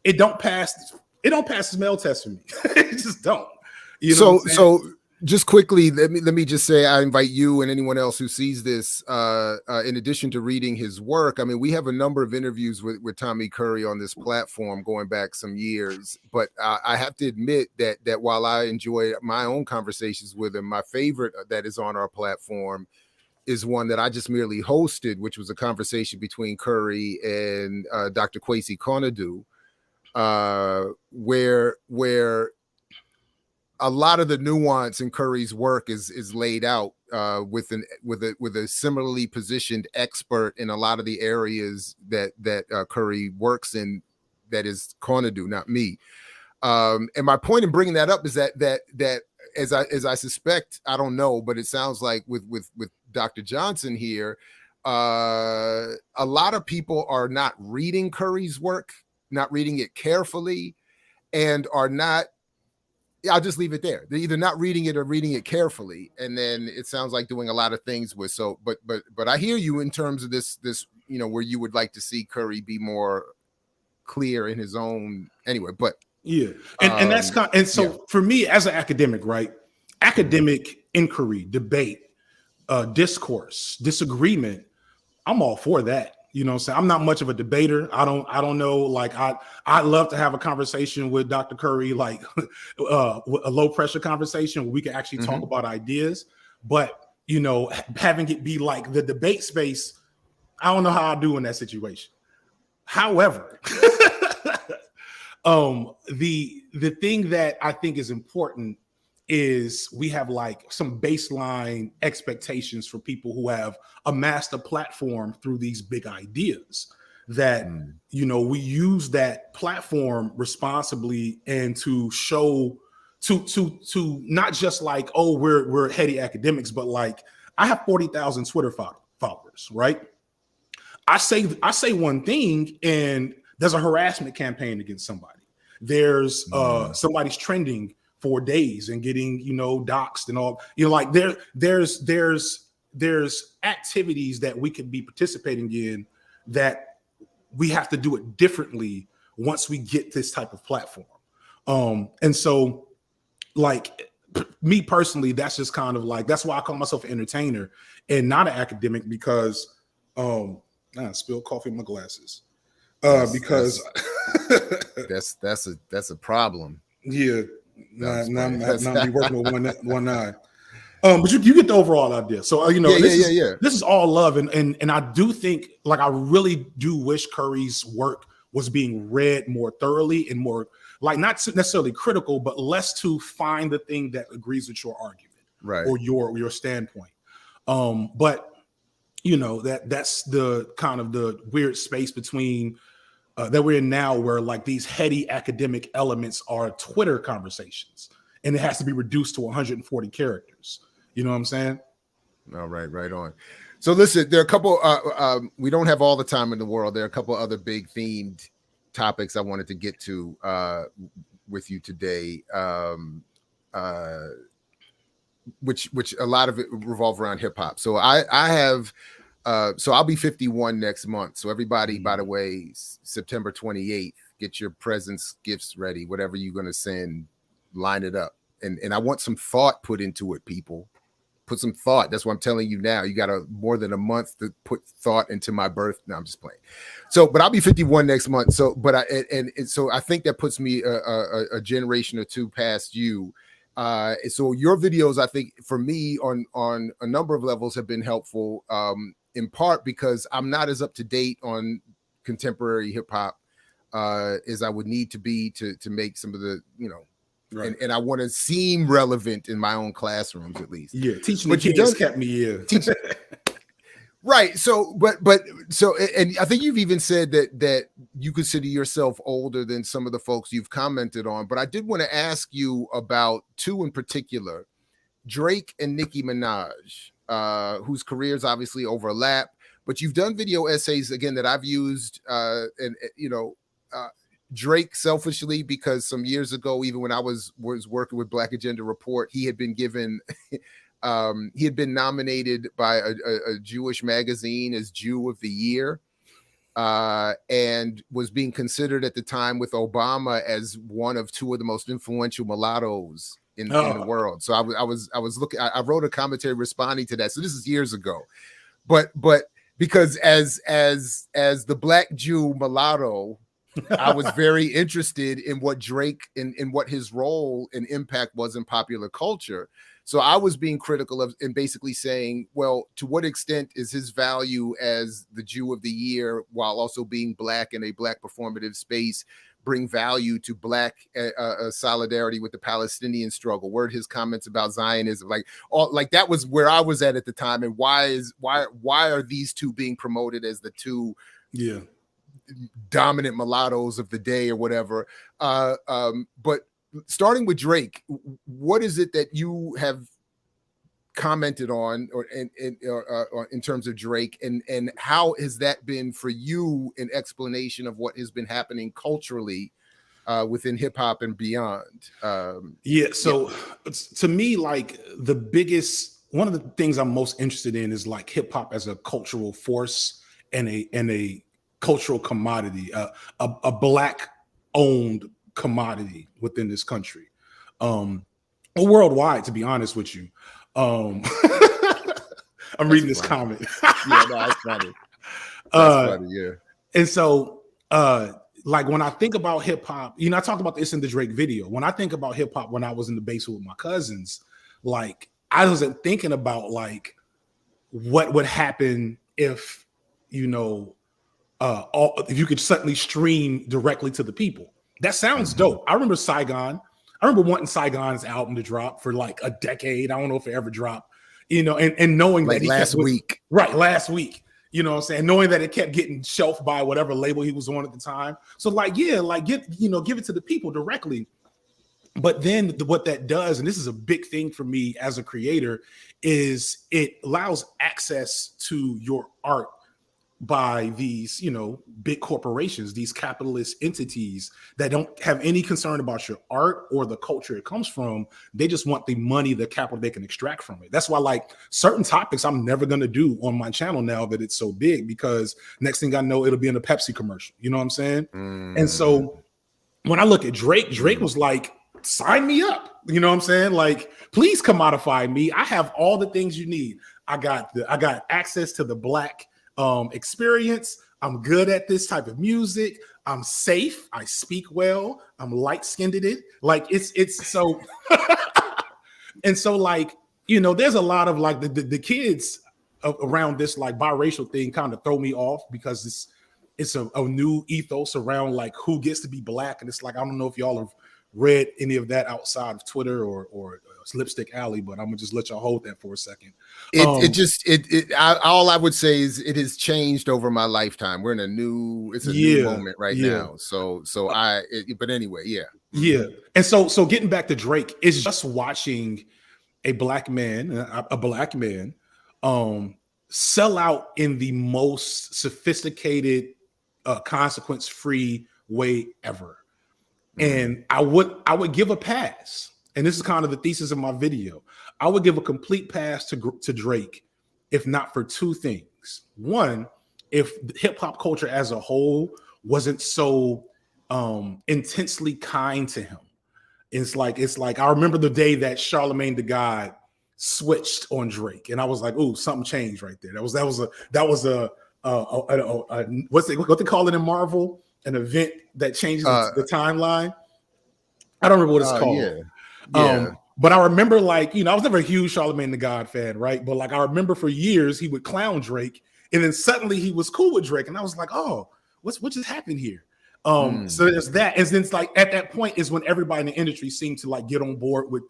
S4: it don't pass the smell test for me. It just don't.
S1: So just quickly, let me just say, I invite you and anyone else who sees this, in addition to reading his work. I mean, we have a number of interviews with Tommy Curry on this platform going back some years, but I have to admit that while I enjoy my own conversations with him, my favorite that is on our platform is one that I just merely hosted, which was a conversation between Curry and Dr. Kwesi Konadu, where a lot of the nuance in Curry's work is laid out with a similarly positioned expert in a lot of the areas that Curry works in, that is Conadu, not me. And my point in bringing that up is that as I suspect, I don't know, but it sounds like with Dr. Johnson here, a lot of people are not reading Curry's work, not reading it carefully, and are not. I'll just leave it there. They're either not reading it or reading it carefully, and then it sounds like doing a lot of things with. So, but I hear you in terms of this, where you would like to see Curry be more clear in his own anyway. But
S4: yeah, and that's kind. And so for me as an academic, right? Academic inquiry, debate, discourse, disagreement. I'm all for that. You know what I'm saying? I'm not much of a debater. I don't know. Like I'd love to have a conversation with Dr. Curry, like a low pressure conversation where we can actually talk about ideas. But, having it be like the debate space, I don't know how I do in that situation. However, the thing that I think is important is we have like some baseline expectations for people who have amassed a platform through these big ideas, that we use that platform responsibly and to show to not just like, oh, we're heady academics, but like I have 40,000 Twitter followers, right? I say one thing and there's a harassment campaign against somebody. There's somebody's trending for days and getting, doxxed and all, like there's activities that we could be participating in that we have to do it differently once we get this type of platform. And so like me personally, that's just kind of like, that's why I call myself an entertainer and not an academic, because I spilled coffee in my glasses. Because
S1: that's a problem.
S4: Yeah. Not be working with one eye. But you get the overall idea. So this is all love, and I do think, like, I really do wish Curry's work was being read more thoroughly and more, like, not necessarily critical, but less to find the thing that agrees with your argument,
S1: right,
S4: or your standpoint. But that's the kind of the weird space between that we're in now, where like these heady academic elements are Twitter conversations, and it has to be reduced to 140 characters. You know what I'm saying?
S1: All right, right on. So listen, there are a couple, we don't have all the time in the world. There are a couple other big themed topics I wanted to get to with you today, which a lot of it revolve around hip hop. So I have, so I'll be 51 next month. So everybody, by the way, September 28th, get your presents, gifts ready, whatever you're going to send, line it up. And I want some thought put into it, people. Put some thought. That's what I'm telling you now. You got more than a month to put thought into my birth. No, I'm just playing. So, but I'll be 51 next month. So, but so I think that puts me a generation or two past you. So your videos, I think, for me on a number of levels have been helpful. In part because I'm not as up to date on contemporary hip hop as I would need to be to make some of the, right. And I want to seem relevant in my own classrooms, at least.
S4: Yeah, teaching the kids kept me
S1: right. So, and I think you've even said that you consider yourself older than some of the folks you've commented on. But I did want to ask you about two in particular, Drake and Nicki Minaj, whose careers obviously overlap. But you've done video essays again that I've used, Drake selfishly, because some years ago, even when I was working with Black Agenda Report, he had been given, he had been nominated by a Jewish magazine as Jew of the Year, and was being considered at the time with Obama as one of two of the most influential mulattoes in the world. So I was looking, I wrote a commentary responding to that. So this is years ago, but because as the Black Jew mulatto, I was very interested in what Drake in what his role and impact was in popular culture. So I was being critical of and basically saying, well, to what extent is his value as the Jew of the year, while also being Black in a Black performative space, bring value to Black solidarity with the Palestinian struggle? Word his comments about Zionism, like that was where I was at the time. And why are these two being promoted as the two dominant mulattoes of the day or whatever? But starting with Drake, what is it that you have commented on or in terms of Drake, and how has that been for you an explanation of what has been happening culturally within hip hop and beyond?
S4: To me, like one of the things I'm most interested in is like hip hop as a cultural force and a cultural commodity, a Black owned commodity within this country, or worldwide, to be honest with you. I'm reading this comment.
S1: Yeah, no, that's funny. That's funny, yeah.
S4: And so like when I think about hip hop, I talked about this in the Drake video. When I think about hip hop, when I was in the basement with my cousins, like I wasn't thinking about like what would happen if if you could suddenly stream directly to the people. That sounds dope. I remember Saigon. I remember wanting Saigon's album to drop for like a decade. I don't know if it ever dropped, and knowing
S1: like
S4: that
S1: last week.
S4: Last week. You know what I'm saying? Knowing that it kept getting shelved by whatever label he was on at the time. So give it to the people directly. But then what that does, and this is a big thing for me as a creator, is it allows access to your art by these, big corporations, these capitalist entities that don't have any concern about your art or the culture it comes from. They just want the money, the capital they can extract from it. That's why like certain topics I'm never going to do on my channel now that it's so big, because next thing I know, it'll be in a Pepsi commercial. You know what I'm saying? And so when I look at Drake was like, sign me up. You know what I'm saying? Like, please commodify me. I have all the things you need. I got access to the Black experience. I'm good at this type of music. I'm safe. I speak well. I'm light-skinned in it. Like it's so and so like, there's a lot of like the kids around this like biracial thing kind of throw me off, because it's a new ethos around like who gets to be Black. And it's like, I don't know if y'all have read any of that outside of Twitter or Lipstick Alley, but I'm gonna just let y'all hold that for a second.
S1: All I would say is it has changed over my lifetime. We're in a new moment right now. But anyway, yeah.
S4: And so getting back to Drake, is just watching a black man sell out in the most sophisticated, consequence-free way ever. And I would give a pass. And this is kind of the thesis of my video. I would give a complete pass to Drake, if not for two things. One, if hip hop culture as a whole wasn't so intensely kind to him. It's like I remember the day that Charlemagne the God switched on Drake, and I was like, "Ooh, something changed right there." That was a what they call it in Marvel, an event that changes the timeline. I don't remember what it's called. But I remember, like, I was never a huge Charlemagne the God fan, right? But like, I remember for years he would clown Drake, and then suddenly he was cool with Drake, and I was like, "Oh, what just happened here?" So there's that, and then it's like at that point is when everybody in the industry seemed to like get on board with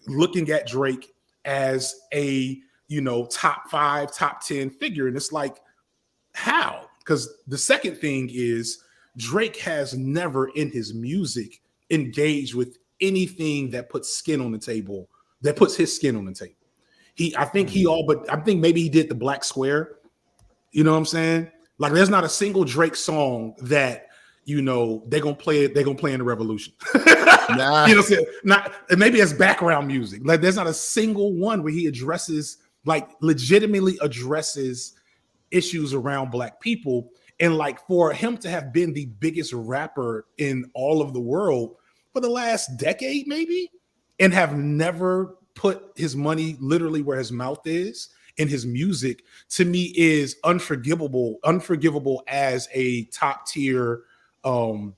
S4: looking at Drake as a top 5, top 10 figure, and it's like, how? Because the second thing is Drake has never in his music engaged with anything that puts skin on the table, that puts his skin on the table. I think maybe he did the Black Square. You know what I'm saying? Like, there's not a single Drake song that they're gonna play in the Revolution. Nah. You know what I'm saying? Maybe as background music. Like, there's not a single one where he legitimately addresses issues around Black people. And like, for him to have been the biggest rapper in all of the world for the last decade, maybe, and have never put his money literally where his mouth is in his music, to me is unforgivable as a top tier rapper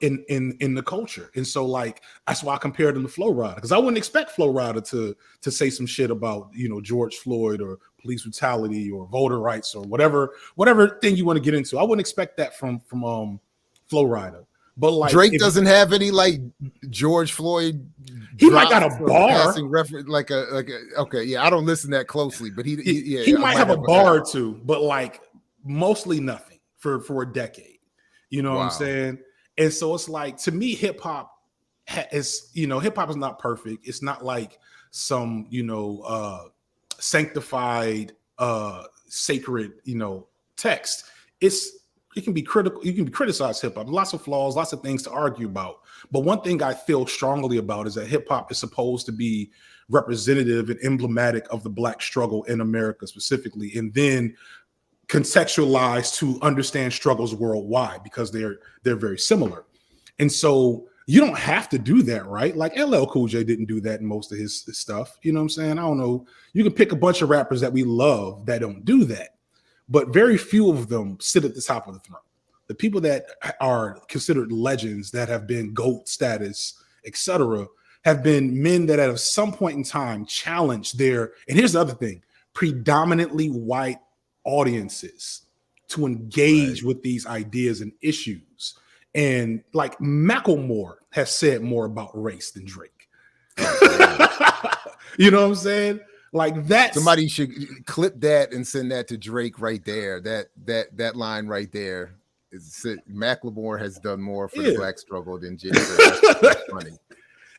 S4: in the culture. And so like that's why I compared him to Flo Rida, because I wouldn't expect Flo Rida to say some shit about George Floyd or police brutality or voter rights or whatever thing you want to get into. I wouldn't expect that from Flo Rida. But like
S1: Drake doesn't have any like George Floyd.
S4: He might got a bar,
S1: reference, like a okay, yeah. I don't listen that closely, but
S4: he might have a bar or two, but like mostly nothing for a decade. You know what I'm saying? And so it's like, to me, hip hop is not perfect. It's not like some sanctified sacred text. It can be critical. You can criticize hip hop. Lots of flaws, lots of things to argue about. But one thing I feel strongly about is that hip hop is supposed to be representative and emblematic of the Black struggle in America specifically, and then contextualized to understand struggles worldwide, because they're very similar. And so you don't have to do that, right? Like LL Cool J didn't do that in most of his stuff. You know what I'm saying? I don't know. You can pick a bunch of rappers that we love that don't do that, but very few of them sit at the top of the throne. The people that are considered legends, that have been GOAT status, etc., have been men that at some point in time challenged and here's the other thing, predominantly white audiences to engage with these ideas and issues. And like Macklemore has said more about race than Drake. You know what I'm saying? Like that. Somebody
S1: should clip that and send that to Drake right there. That line right there is Macklemore has done more for the Black struggle than Jay. That's funny.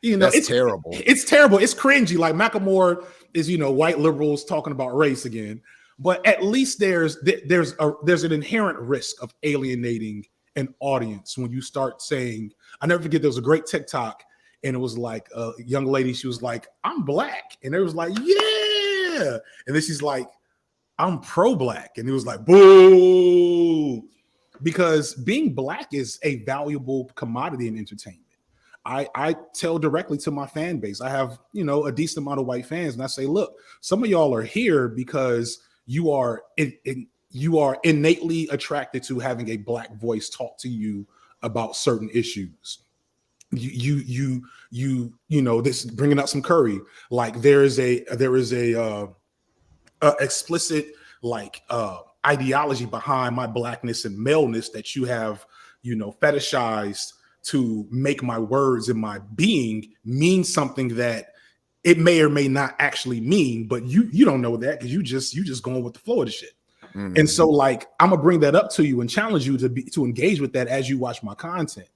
S1: That's terrible.
S4: It's terrible. It's cringy. Like Macklemore is white liberals talking about race again. But at least there's an inherent risk of alienating an audience when you start saying, I never forget, there was a great TikTok and it was like a young lady, she was like, I'm Black. And it was like, yeah. And then she's like, I'm pro-Black. And it was like, boo. Because being Black is a valuable commodity in entertainment. I tell directly to my fan base. I have, a decent amount of white fans. And I say, look, some of y'all are here because you are innately attracted to having a Black voice talk to you about certain issues. This bringing up some curry. Like there is a explicit ideology behind my Blackness and maleness that you have fetishized to make my words and my being mean something that it may or may not actually mean, but you don't know that because you just going with the flow of the shit. Mm-hmm. And so like I'm gonna bring that up to you and challenge you to engage with that as you watch my content.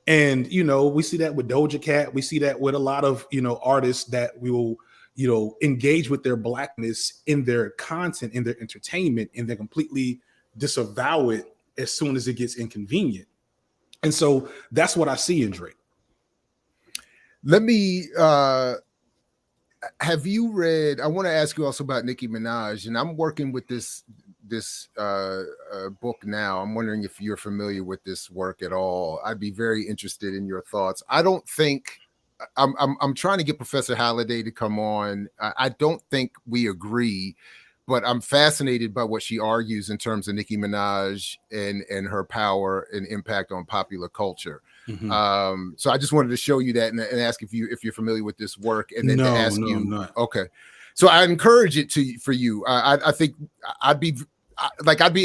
S4: And we see that with Doja Cat, we see that with a lot of artists that will engage with their Blackness in their content, in their entertainment, and they completely disavow it as soon as it gets inconvenient. And so that's what I see in Drake.
S1: Let me have you read, I want to ask you also about NickiMinaj, and I'm working with this book now. I'm wondering if you're familiar with this work at all. I'd be very interested in your thoughts. I don't think I'm trying to get Professor Halliday to come on. I don't think we agree, but I'm fascinated by what she argues in terms of Nicki Minaj and her power and impact on popular culture. Mm-hmm. So I just wanted to show you that and ask if you're familiar with this work, and then to ask you. I'm not. Okay, so I encourage it for you. I think I'd be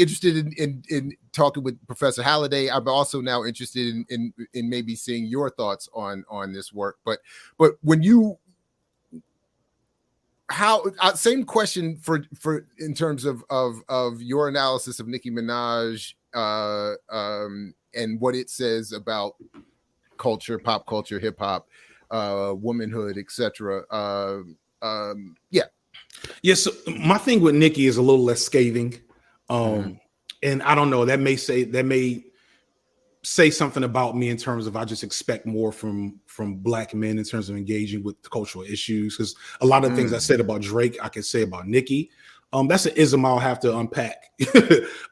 S1: interested in talking with Professor Halliday. I'm also now interested in maybe seeing your thoughts on this work. But when you same question for in terms of your analysis of Nicki Minaj and what it says about culture, pop culture, hip hop, womanhood, etc.
S4: So my thing with Nicki is a little less scathing. And I don't know, that may say something about me in terms of I just expect more from Black men in terms of engaging with the cultural issues, because a lot of things I said about Drake I can say about Nicki. That's an ism I'll have to unpack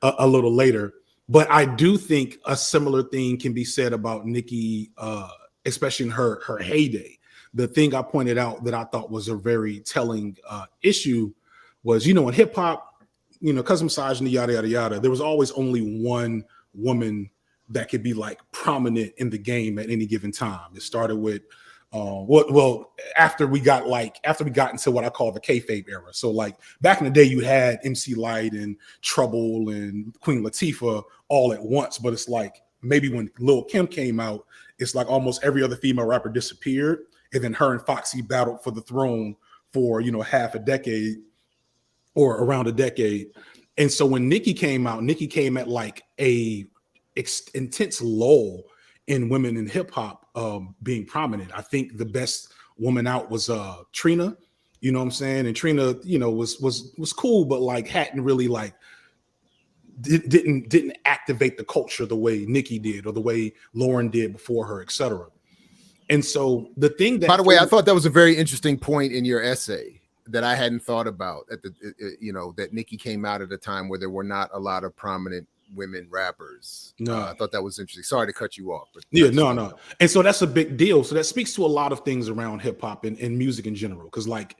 S4: a little later. But I do think a similar thing can be said about Nicki, especially in her heyday. The thing I pointed out that I thought was a very telling issue was, in hip hop, because of misogyny, yada, yada, yada, there was always only one woman that could be like prominent in the game at any given time. It started with after we got into what I call the kayfabe era. So like back in the day, you had MC Lyte and Trouble and Queen Latifah all at once, but it's like maybe when Lil' Kim came out, it's like almost every other female rapper disappeared, and then her and Foxy battled for the throne for half a decade or around a decade. And so when Nicki came out, Nicki came at like a intense lull in women in hip hop being prominent. I think the best woman out was Trina, you know what I'm saying? And Trina, was cool, but like hadn't really like didn't activate the culture the way Nicki did or the way Lauren did before her, etc. And so the thing that,
S1: by the way, I thought that was a very interesting point in your essay that I hadn't thought about that Nicki came out at a time where there were not a lot of prominent women rappers. No, I thought that was interesting. Sorry to cut you off, but
S4: no. And so that's a big deal. So that speaks to a lot of things around hip hop and music in general. Because like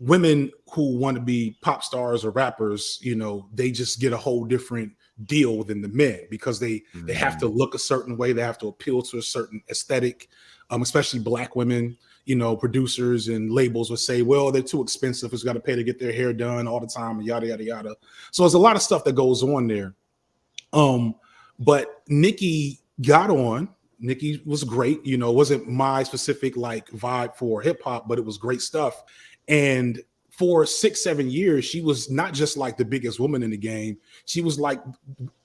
S4: women who want to be pop stars or rappers, they just get a whole different deal than the men because they have to look a certain way. They have to appeal to a certain aesthetic, especially Black women. Producers and labels would say, well, they're too expensive. It's got to pay to get their hair done all the time, and yada, yada, yada. So there's a lot of stuff that goes on there. But Nicki got on. Nicki was great. It wasn't my specific like vibe for hip hop, but it was great stuff. And for 6-7 years, she was not just like the biggest woman in the game. She was like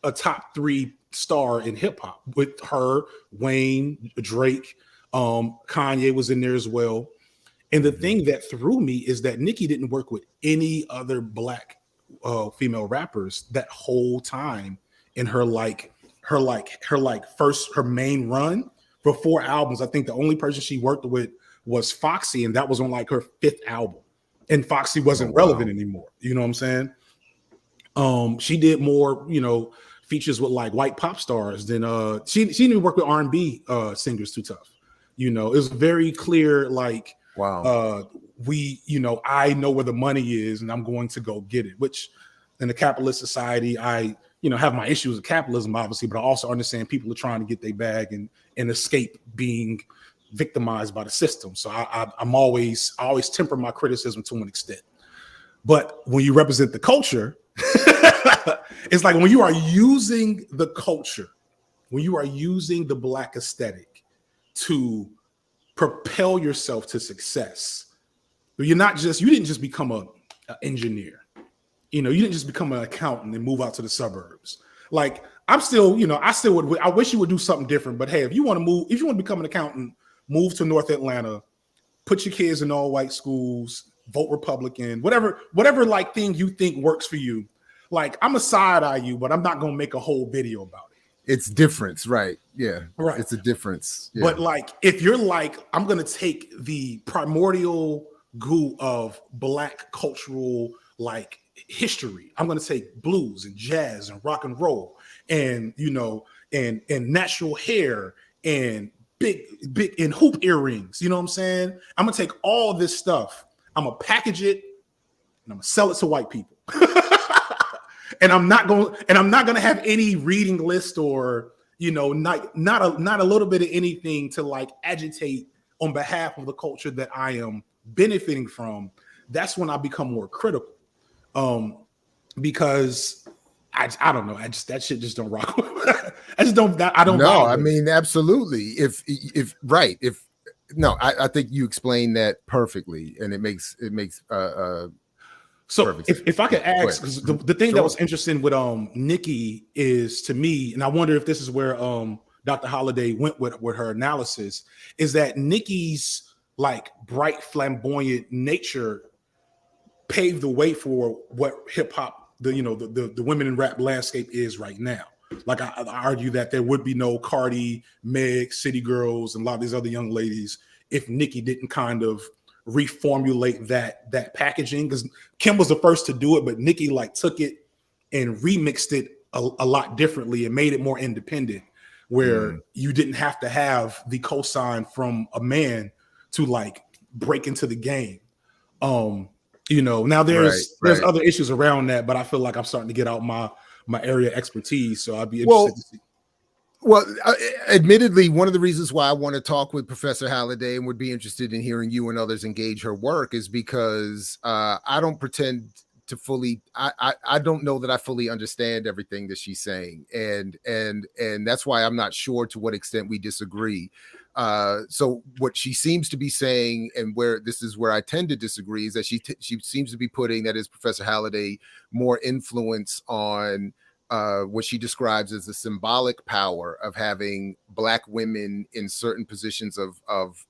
S4: a top 3 star in hip hop with her, Wayne, Drake. Kanye was in there as well. And the thing that threw me is that Nicki didn't work with any other Black female rappers that whole time in her main run for 4 albums. I think the only person she worked with was Foxy, and that was on like her 5th album. And Foxy wasn't relevant anymore. You know what I'm saying? She did more, features with like white pop stars than she didn't work with R&B singers too tough. It was very clear, like, I know where the money is and I'm going to go get it, which in a capitalist society, I have my issues with capitalism, obviously, but I also understand people are trying to get their bag and escape being victimized by the system. So I always temper my criticism to an extent. But when you represent the culture, it's like when you are using the culture, when you are using the Black aesthetic to propel yourself to success, you didn't just become an engineer. You didn't just become an accountant and move out to the suburbs. Like I wish you would do something different. But hey, if you want to become an accountant, move to North Atlanta, put your kids in all white schools, vote Republican, whatever like thing you think works for you. Like I'm a side eye you, but I'm not gonna make a whole video about it.
S1: It's difference, right? Yeah,
S4: right.
S1: It's a difference. Yeah.
S4: But like, if you're like, I'm gonna take the primordial goo of Black cultural like history. I'm gonna take blues and jazz and rock and roll, and and natural hair and big and hoop earrings. You know what I'm saying? I'm gonna take all this stuff. I'm gonna package it and I'm gonna sell it to white people. And I'm not gonna have any reading list or not a little bit of anything to like agitate on behalf of the culture that I am benefiting from. That's when I become more critical, because I don't know. That shit just don't rock. I don't.
S1: No, I mean absolutely. I think you explained that perfectly, and it makes.
S4: So if I could ask, because the thing that was interesting with Nicki is, to me, and I wonder if this is where Dr. Holiday went with her analysis, is that Nicki's like bright, flamboyant nature paved the way for what hip hop, the women in rap landscape is right now. Like I argue that there would be no Cardi, Meg, City Girls, and a lot of these other young ladies if Nicki didn't kind of reformulate that packaging, because Kim was the first to do it, but Nicki like took it and remixed it a lot differently and made it more independent, where you didn't have to have the cosign from a man to like break into the game. Now there's other issues around that, but I feel like I'm starting to get out my my area of expertise. So I'd be interested to see.
S1: Well, admittedly, one of the reasons why I want to talk with Professor Halliday and would be interested in hearing you and others engage her work is because I don't pretend to fully, I don't know that I fully understand everything that she's saying. And that's why I'm not sure to what extent we disagree. So what she seems to be saying, and where this is where I tend to disagree, is that she seems to be putting, that is Professor Halliday, more influence on what she describes as the symbolic power of having Black women in certain positions of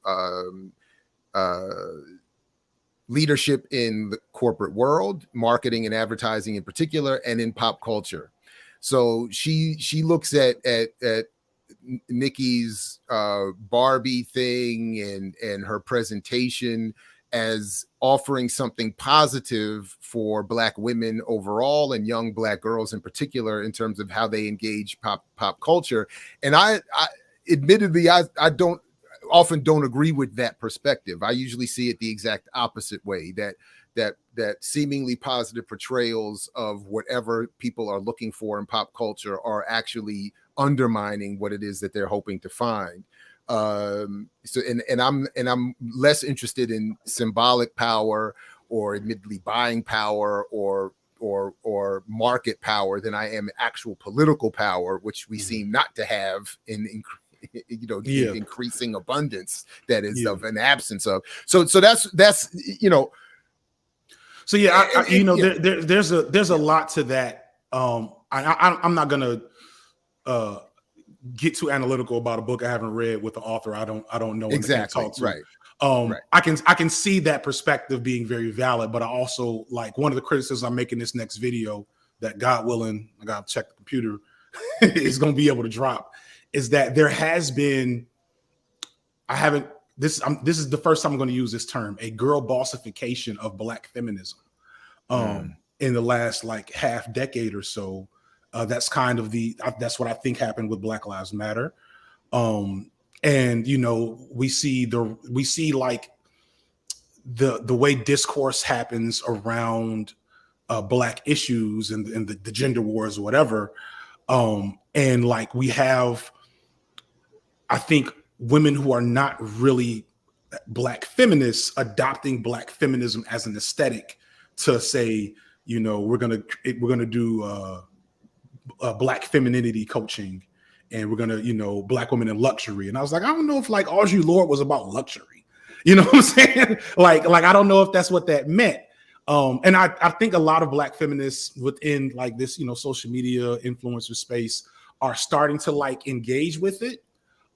S1: leadership in the corporate world, marketing and advertising in particular, and in pop culture. So she looks at Nicki's Barbie thing and her presentation as offering something positive for Black women overall and young Black girls in particular in terms of how they engage pop culture. And I admittedly, I often don't agree with that perspective. I usually see it the exact opposite way, that seemingly positive portrayals of whatever people are looking for in pop culture are actually undermining what it is that they're hoping to find. So I'm less interested in symbolic power or admittedly buying power or market power than I am actual political power, which we seem not to have in increasing abundance that is of an absence of. So that's
S4: So there's a lot to that. I'm not gonna get too analytical about a book I haven't read with the author. I don't know
S1: exactly.
S4: Talk to.
S1: Right.
S4: Right. I can see that perspective being very valid, but I also, like, one of the criticisms I'm making this next video that, God willing, I gotta check the computer, is going to be able to drop, is that there has been, this is the first time I'm going to use this term, a girl bossification of Black feminism in the last like half decade or so. That's kind of that's what I think happened with Black Lives Matter. And we see like the way discourse happens around Black issues and the gender wars or whatever. And like we have, I think, women who are not really Black feminists adopting Black feminism as an aesthetic to say, we're gonna do Black femininity coaching, and we're gonna, Black women in luxury. And I was like, I don't know if like Audre Lorde was about luxury. You know what I'm saying? like I don't know if that's what that meant. And I think a lot of Black feminists within like this, social media influencer space are starting to like engage with it.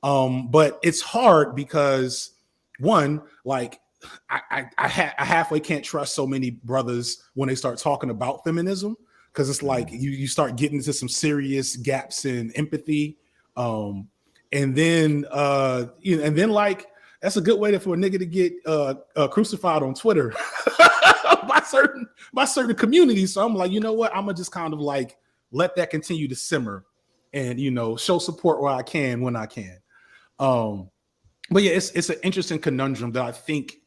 S4: But it's hard because, one, like I halfway can't trust so many brothers when they start talking about feminism, because it's like you start getting into some serious gaps in empathy. And then like that's a good way for a nigga to get crucified on Twitter by certain communities. So I'm like, you know what? I'm gonna just kind of like let that continue to simmer and show support where I can when I can. But yeah, it's an interesting conundrum that I think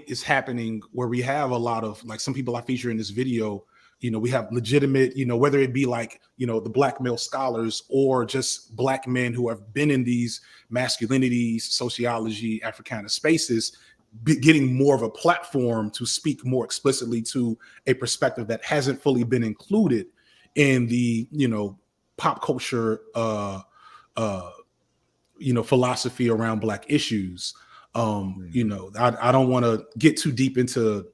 S4: is happening, where we have a lot of, like, some people I feature in this video, we have legitimate, whether it be like, the Black male scholars or just Black men who have been in these masculinities, sociology, Africana spaces, getting more of a platform to speak more explicitly to a perspective that hasn't fully been included in the, pop culture, philosophy around Black issues. I don't want to get too deep into,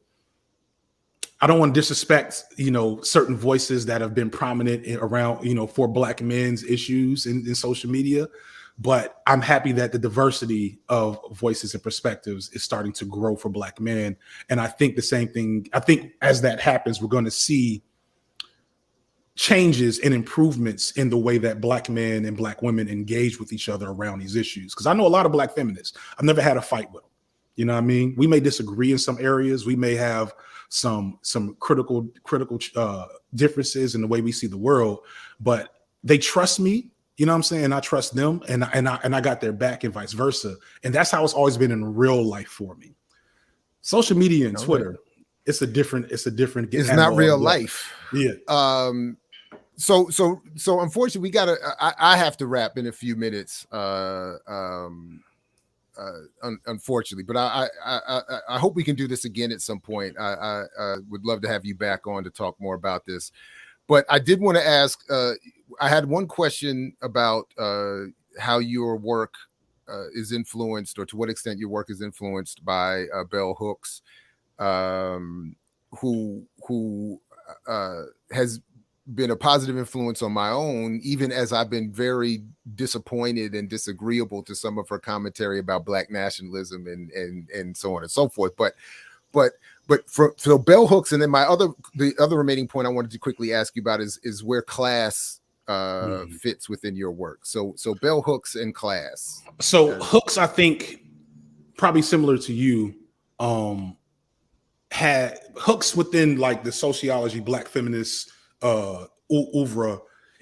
S4: I don't want to disrespect, certain voices that have been prominent around, for Black men's issues in social media, but I'm happy that the diversity of voices and perspectives is starting to grow for Black men. And I think the same thing, as that happens, we're going to see changes and improvements in the way that Black men and Black women engage with each other around these issues. Because I know a lot of Black feminists I've never had a fight with them. You know what I mean? We may disagree in some areas. We may have some critical differences in the way we see the world, but they trust me. You know what I'm saying? I trust them, and I got their back, and vice versa. And that's how it's always been in real life for me. Social media and Twitter, it's a different
S1: It's not real life.
S4: Yeah.
S1: So unfortunately we gotta I have to wrap in a few minutes. Unfortunately, but I hope we can do this again at some point. I would love to have you back on to talk more about this. But I did want to ask, I had one question about how your work is influenced, or to what extent your work is influenced by Bell Hooks, who has been a positive influence on my own, even as I've been very disappointed and disagreeable to some of her commentary about Black nationalism and so on and so forth. But so Bell Hooks, and then the other remaining point I wanted to quickly ask you about is where class fits within your work. So Bell Hooks and class.
S4: So Hooks, I think, probably similar to you, had Hooks within like the sociology Black feminist oeuvre,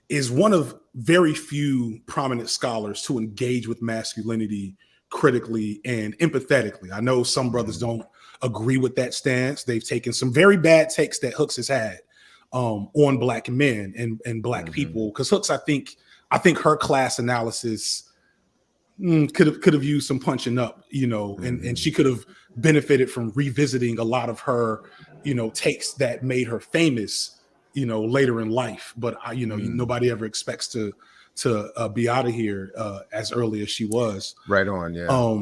S4: is one of very few prominent scholars to engage with masculinity critically and empathetically. I know some brothers don't agree with that stance. They've taken some very bad takes that Hooks has had on Black men and Black people, because Hooks, I think her class analysis could have used some punching up, and she could have benefited from revisiting a lot of her, takes that made her famous, later in life. But nobody ever expects to be out of here as early as she was.
S1: Right on, yeah.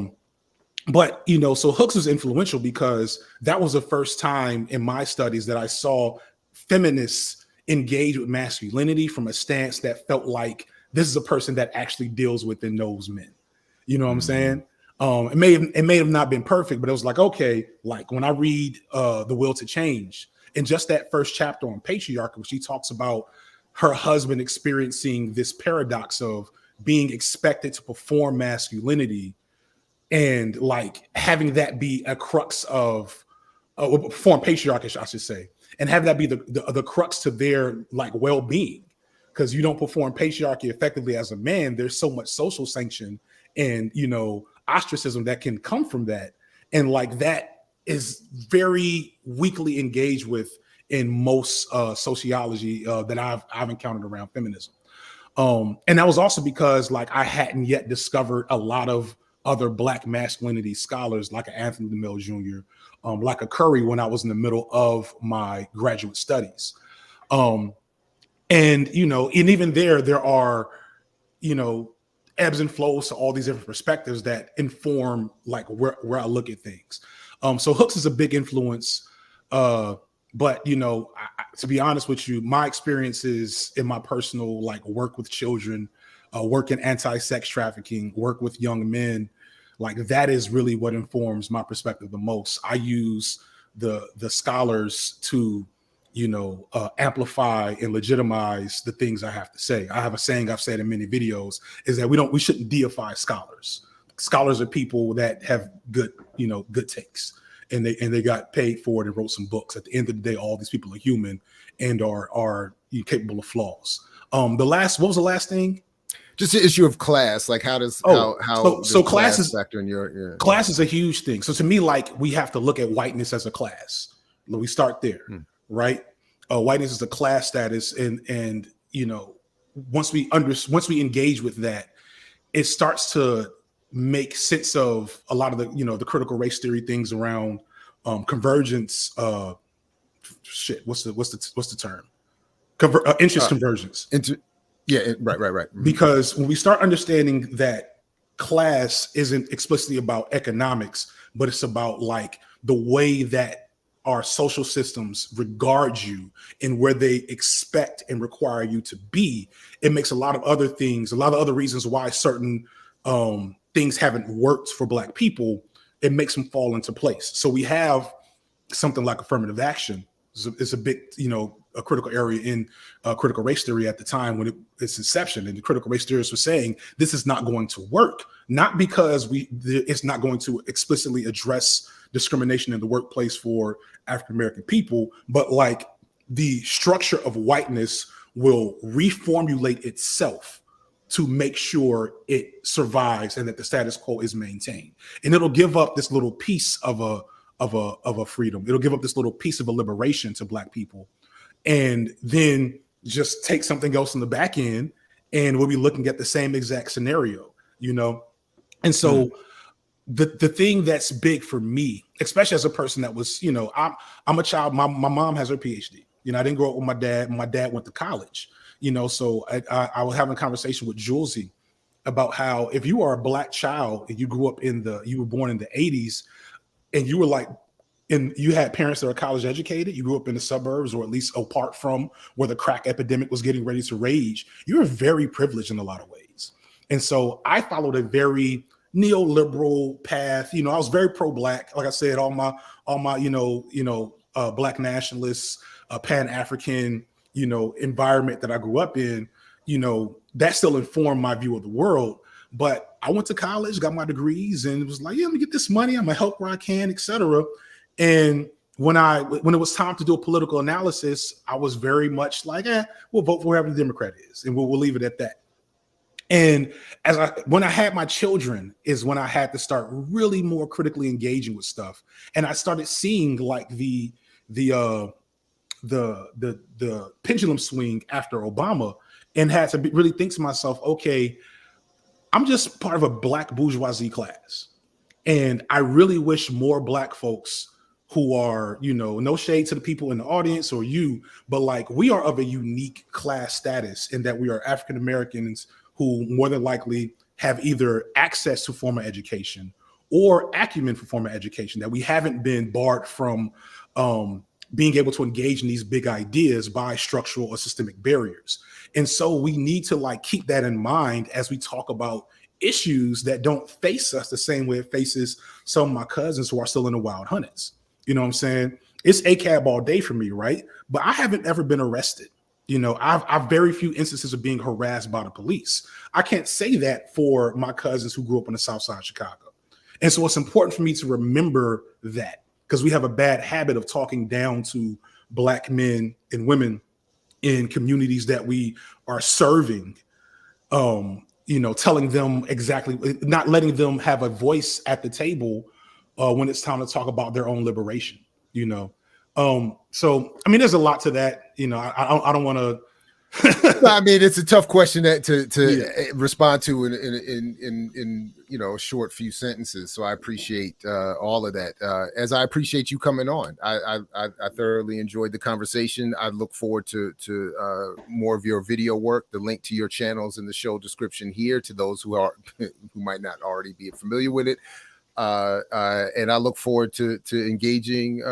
S4: But so Hooks was influential because that was the first time in my studies that I saw feminists engage with masculinity from a stance that felt like this is a person that actually deals with and knows men. You know what I'm saying? It may have not been perfect, but it was like, okay, like when I read The Will to Change, and just that first chapter on patriarchy, where she talks about her husband experiencing this paradox of being expected to perform masculinity and like having that be a crux of perform patriarchy, I should say, and have that be the crux to their like well-being. Because you don't perform patriarchy effectively as a man, there's so much social sanction and ostracism that can come from that, and like that is very weakly engaged with in most sociology that I've encountered around feminism. And that was also because like I hadn't yet discovered a lot of other Black masculinity scholars like Anthony DeMille Jr., like a Curry when I was in the middle of my graduate studies. And even there are, ebbs and flows to all these different perspectives that inform like where I look at things. So Hooks is a big influence. But to be honest with you, my experiences in my personal like work with children, work in anti-sex trafficking, work with young men, like that is really what informs my perspective the most. I use the scholars to amplify and legitimize the things I have to say. I have a saying I've said in many videos is that we shouldn't deify scholars. Scholars are people that have good takes, and they got paid for it and wrote some books. At the end of the day, all these people are human and are capable of flaws. What was the last thing?
S1: Just the issue of class. Like how does
S4: class is
S1: factor in your
S4: class is a huge thing. So to me, like we have to look at whiteness as a class. We start there, right? Whiteness is a class status, and once we engage with that, it starts to make sense of a lot of the critical race theory things around convergence. What's the term? Interest convergence.
S1: Right.
S4: Because when we start understanding that class isn't explicitly about economics, but it's about like the way that our social systems regard you and where they expect and require you to be, it makes a lot of other reasons why certain things haven't worked for Black people, it makes them fall into place. So we have something like affirmative action. It's a big, a critical area in critical race theory at the time when its inception. And the critical race theorists were saying this is not going to work, not because it's not going to explicitly address discrimination in the workplace for African American people, but like the structure of whiteness will reformulate itself to make sure it survives and that the status quo is maintained. And it'll give up this little piece of of a freedom. It'll give up this little piece of a liberation to Black people, and then just take something else in the back end, and we'll be looking at the same exact scenario, you know? And so the thing that's big for me, especially as a person that was, you know, I'm a child, my mom has her PhD. You know, I didn't grow up with my dad. My dad went to college, you know, so I was having a conversation with Julesy about how if you are a Black child and you were born in the 80s, and you were like, and you had parents that are college educated, you grew up in the suburbs, or at least apart from where the crack epidemic was getting ready to rage, you were very privileged in a lot of ways. And so I followed a very neoliberal path. You know, I was very pro-Black. Like I said, all my Black nationalists, Pan-African, you know, environment that I grew up in, you know, that still informed my view of the world. But I went to college, got my degrees, and it was like, yeah, let me get this money. I'm gonna help where I can, etc. And when it was time to do a political analysis, I was very much like, we'll vote for whoever the Democrat is, and we'll leave it at that. And when I had my children is when I had to start really more critically engaging with stuff, and I started seeing like the pendulum swing after Obama, and had to really think to myself, okay, I'm just part of a Black bourgeoisie class, and I really wish more Black folks who are, you know, no shade to the people in the audience or you, but like we are of a unique class status in that we are African Americans who more than likely have either access to formal education or acumen for formal education, that we haven't been barred from being able to engage in these big ideas by structural or systemic barriers. And so we need to like keep that in mind as we talk about issues that don't face us the same way it faces some of my cousins who are still in the wild hunteds. You know what I'm saying? It's ACAB all day for me, right? But I haven't ever been arrested. You know, I've very few instances of being harassed by the police. I can't say that for my cousins who grew up on the South Side of Chicago. And so it's important for me to remember that, because we have a bad habit of talking down to Black men and women in communities that we are serving, you know, telling them exactly, not letting them have a voice at the table when it's time to talk about their own liberation, you know. So, I mean, there's a lot to that, you know. I don't want to.
S1: I mean, it's a tough question to respond to in you know, a short few sentences. So I appreciate all of that. As I appreciate you coming on, I thoroughly enjoyed the conversation. I look forward to more of your video work. The link to your channels in the show description here to those who might not already be familiar with it. And I look forward to engaging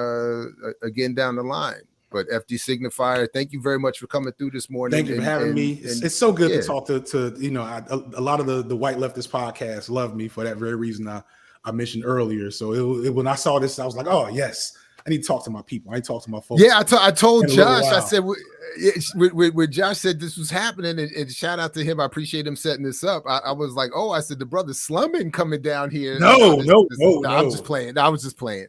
S1: again down the line. But FD Signifier, thank you very much for coming through this morning.
S4: Thank you for having me. It's so good to talk to you know, a lot of the white leftist podcasts love me for that very reason I mentioned earlier. So when I saw this, I was like, oh yes, I need to talk to my people. I need to talk to my folks.
S1: Yeah, I told Josh, I said, when Josh said this was happening, and shout out to him, I appreciate him setting this up. I was like, oh, I said, the brother slumming coming down here.
S4: No,
S1: I'm just playing. I was just playing.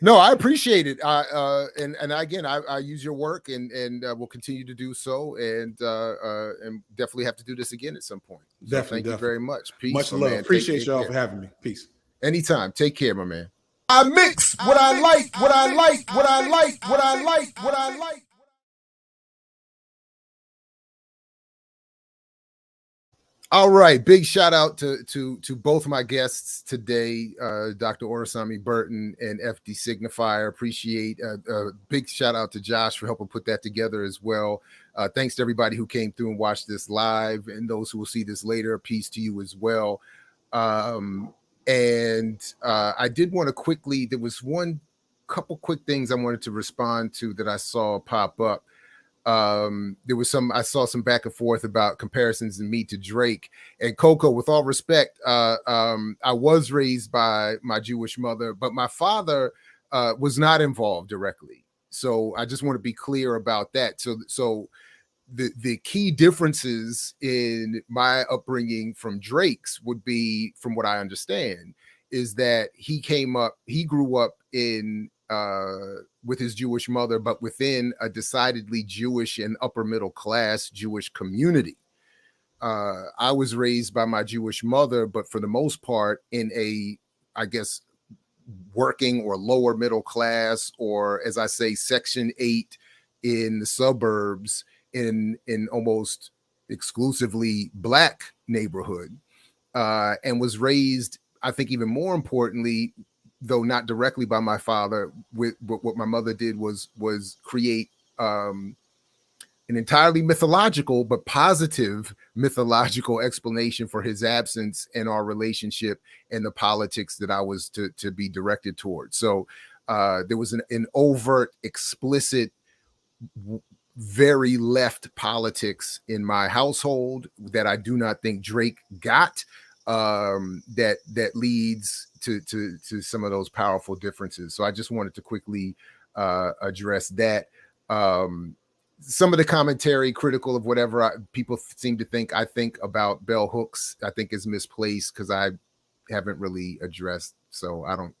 S1: No, I appreciate it. And again, I use your work and will continue to do so, and definitely have to do this again at some point. So thank you very much. Peace.
S4: Much love. Appreciate y'all for having me. Peace.
S1: Anytime. Take care, my man.
S5: I mix what I like, what I like, what I like, what I like, what I like.
S1: All right, big shout out to both my guests today, Dr. Orisanmi Burton and FD Signifier. Appreciate a big shout out to Josh for helping put that together as well. Thanks to everybody who came through and watched this live, and those who will see this later. Peace to you as well. And I did want to quickly, there was couple quick things I wanted to respond to that I saw pop up. I saw some back and forth about comparisons in me to Drake and Coco. With all respect, I was raised by my Jewish mother, but my father was not involved directly. So I just want to be clear about that. So the key differences in my upbringing from Drake's would be, from what I understand, is that he grew up in with his Jewish mother, but within a decidedly Jewish and upper middle class Jewish community. I was raised by my Jewish mother, but for the most part in a, I guess, working or lower middle class, or as I say, Section 8 in the suburbs in almost exclusively Black neighborhood, and was raised, I think even more importantly, though not directly by my father, what my mother did was create an entirely mythological but positive mythological explanation for his absence and our relationship and the politics that I was to be directed towards. So there was an overt, explicit, very left politics in my household that I do not think Drake got, that leads to some of those powerful differences. So I just wanted to quickly address that. Some of the commentary critical of whatever people seem to think I think about bell hooks, I think is misplaced because I haven't really addressed. So I don't,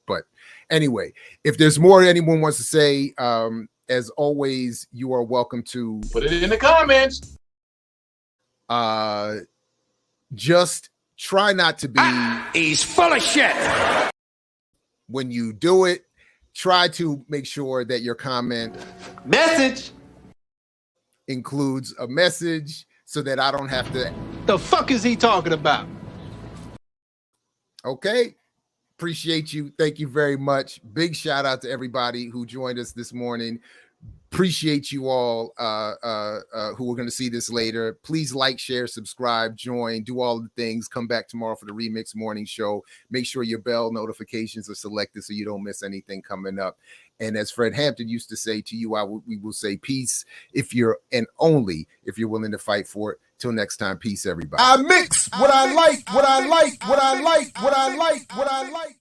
S1: but anyway, if there's more anyone wants to say, as always, you are welcome to
S5: put it in the comments.
S1: Just try not to be
S5: he's full of shit.
S1: When you do it, try to make sure that your comment
S5: message
S1: includes a message so that I don't have to.
S5: The fuck is he talking about?
S1: Okay. Appreciate you. Thank you very much. Big shout out to everybody who joined us this morning. Appreciate you all who are going to see this later. Please like, share, subscribe, join, do all the things. Come back tomorrow for the Remix Morning Show. Make sure your bell notifications are selected so you don't miss anything coming up. And as Fred Hampton used to say to you, we will say peace if you're, and only if you're willing to fight for it. Till next time, peace, everybody.
S5: I mix what I like, what I like, what I like, what I like, what I like.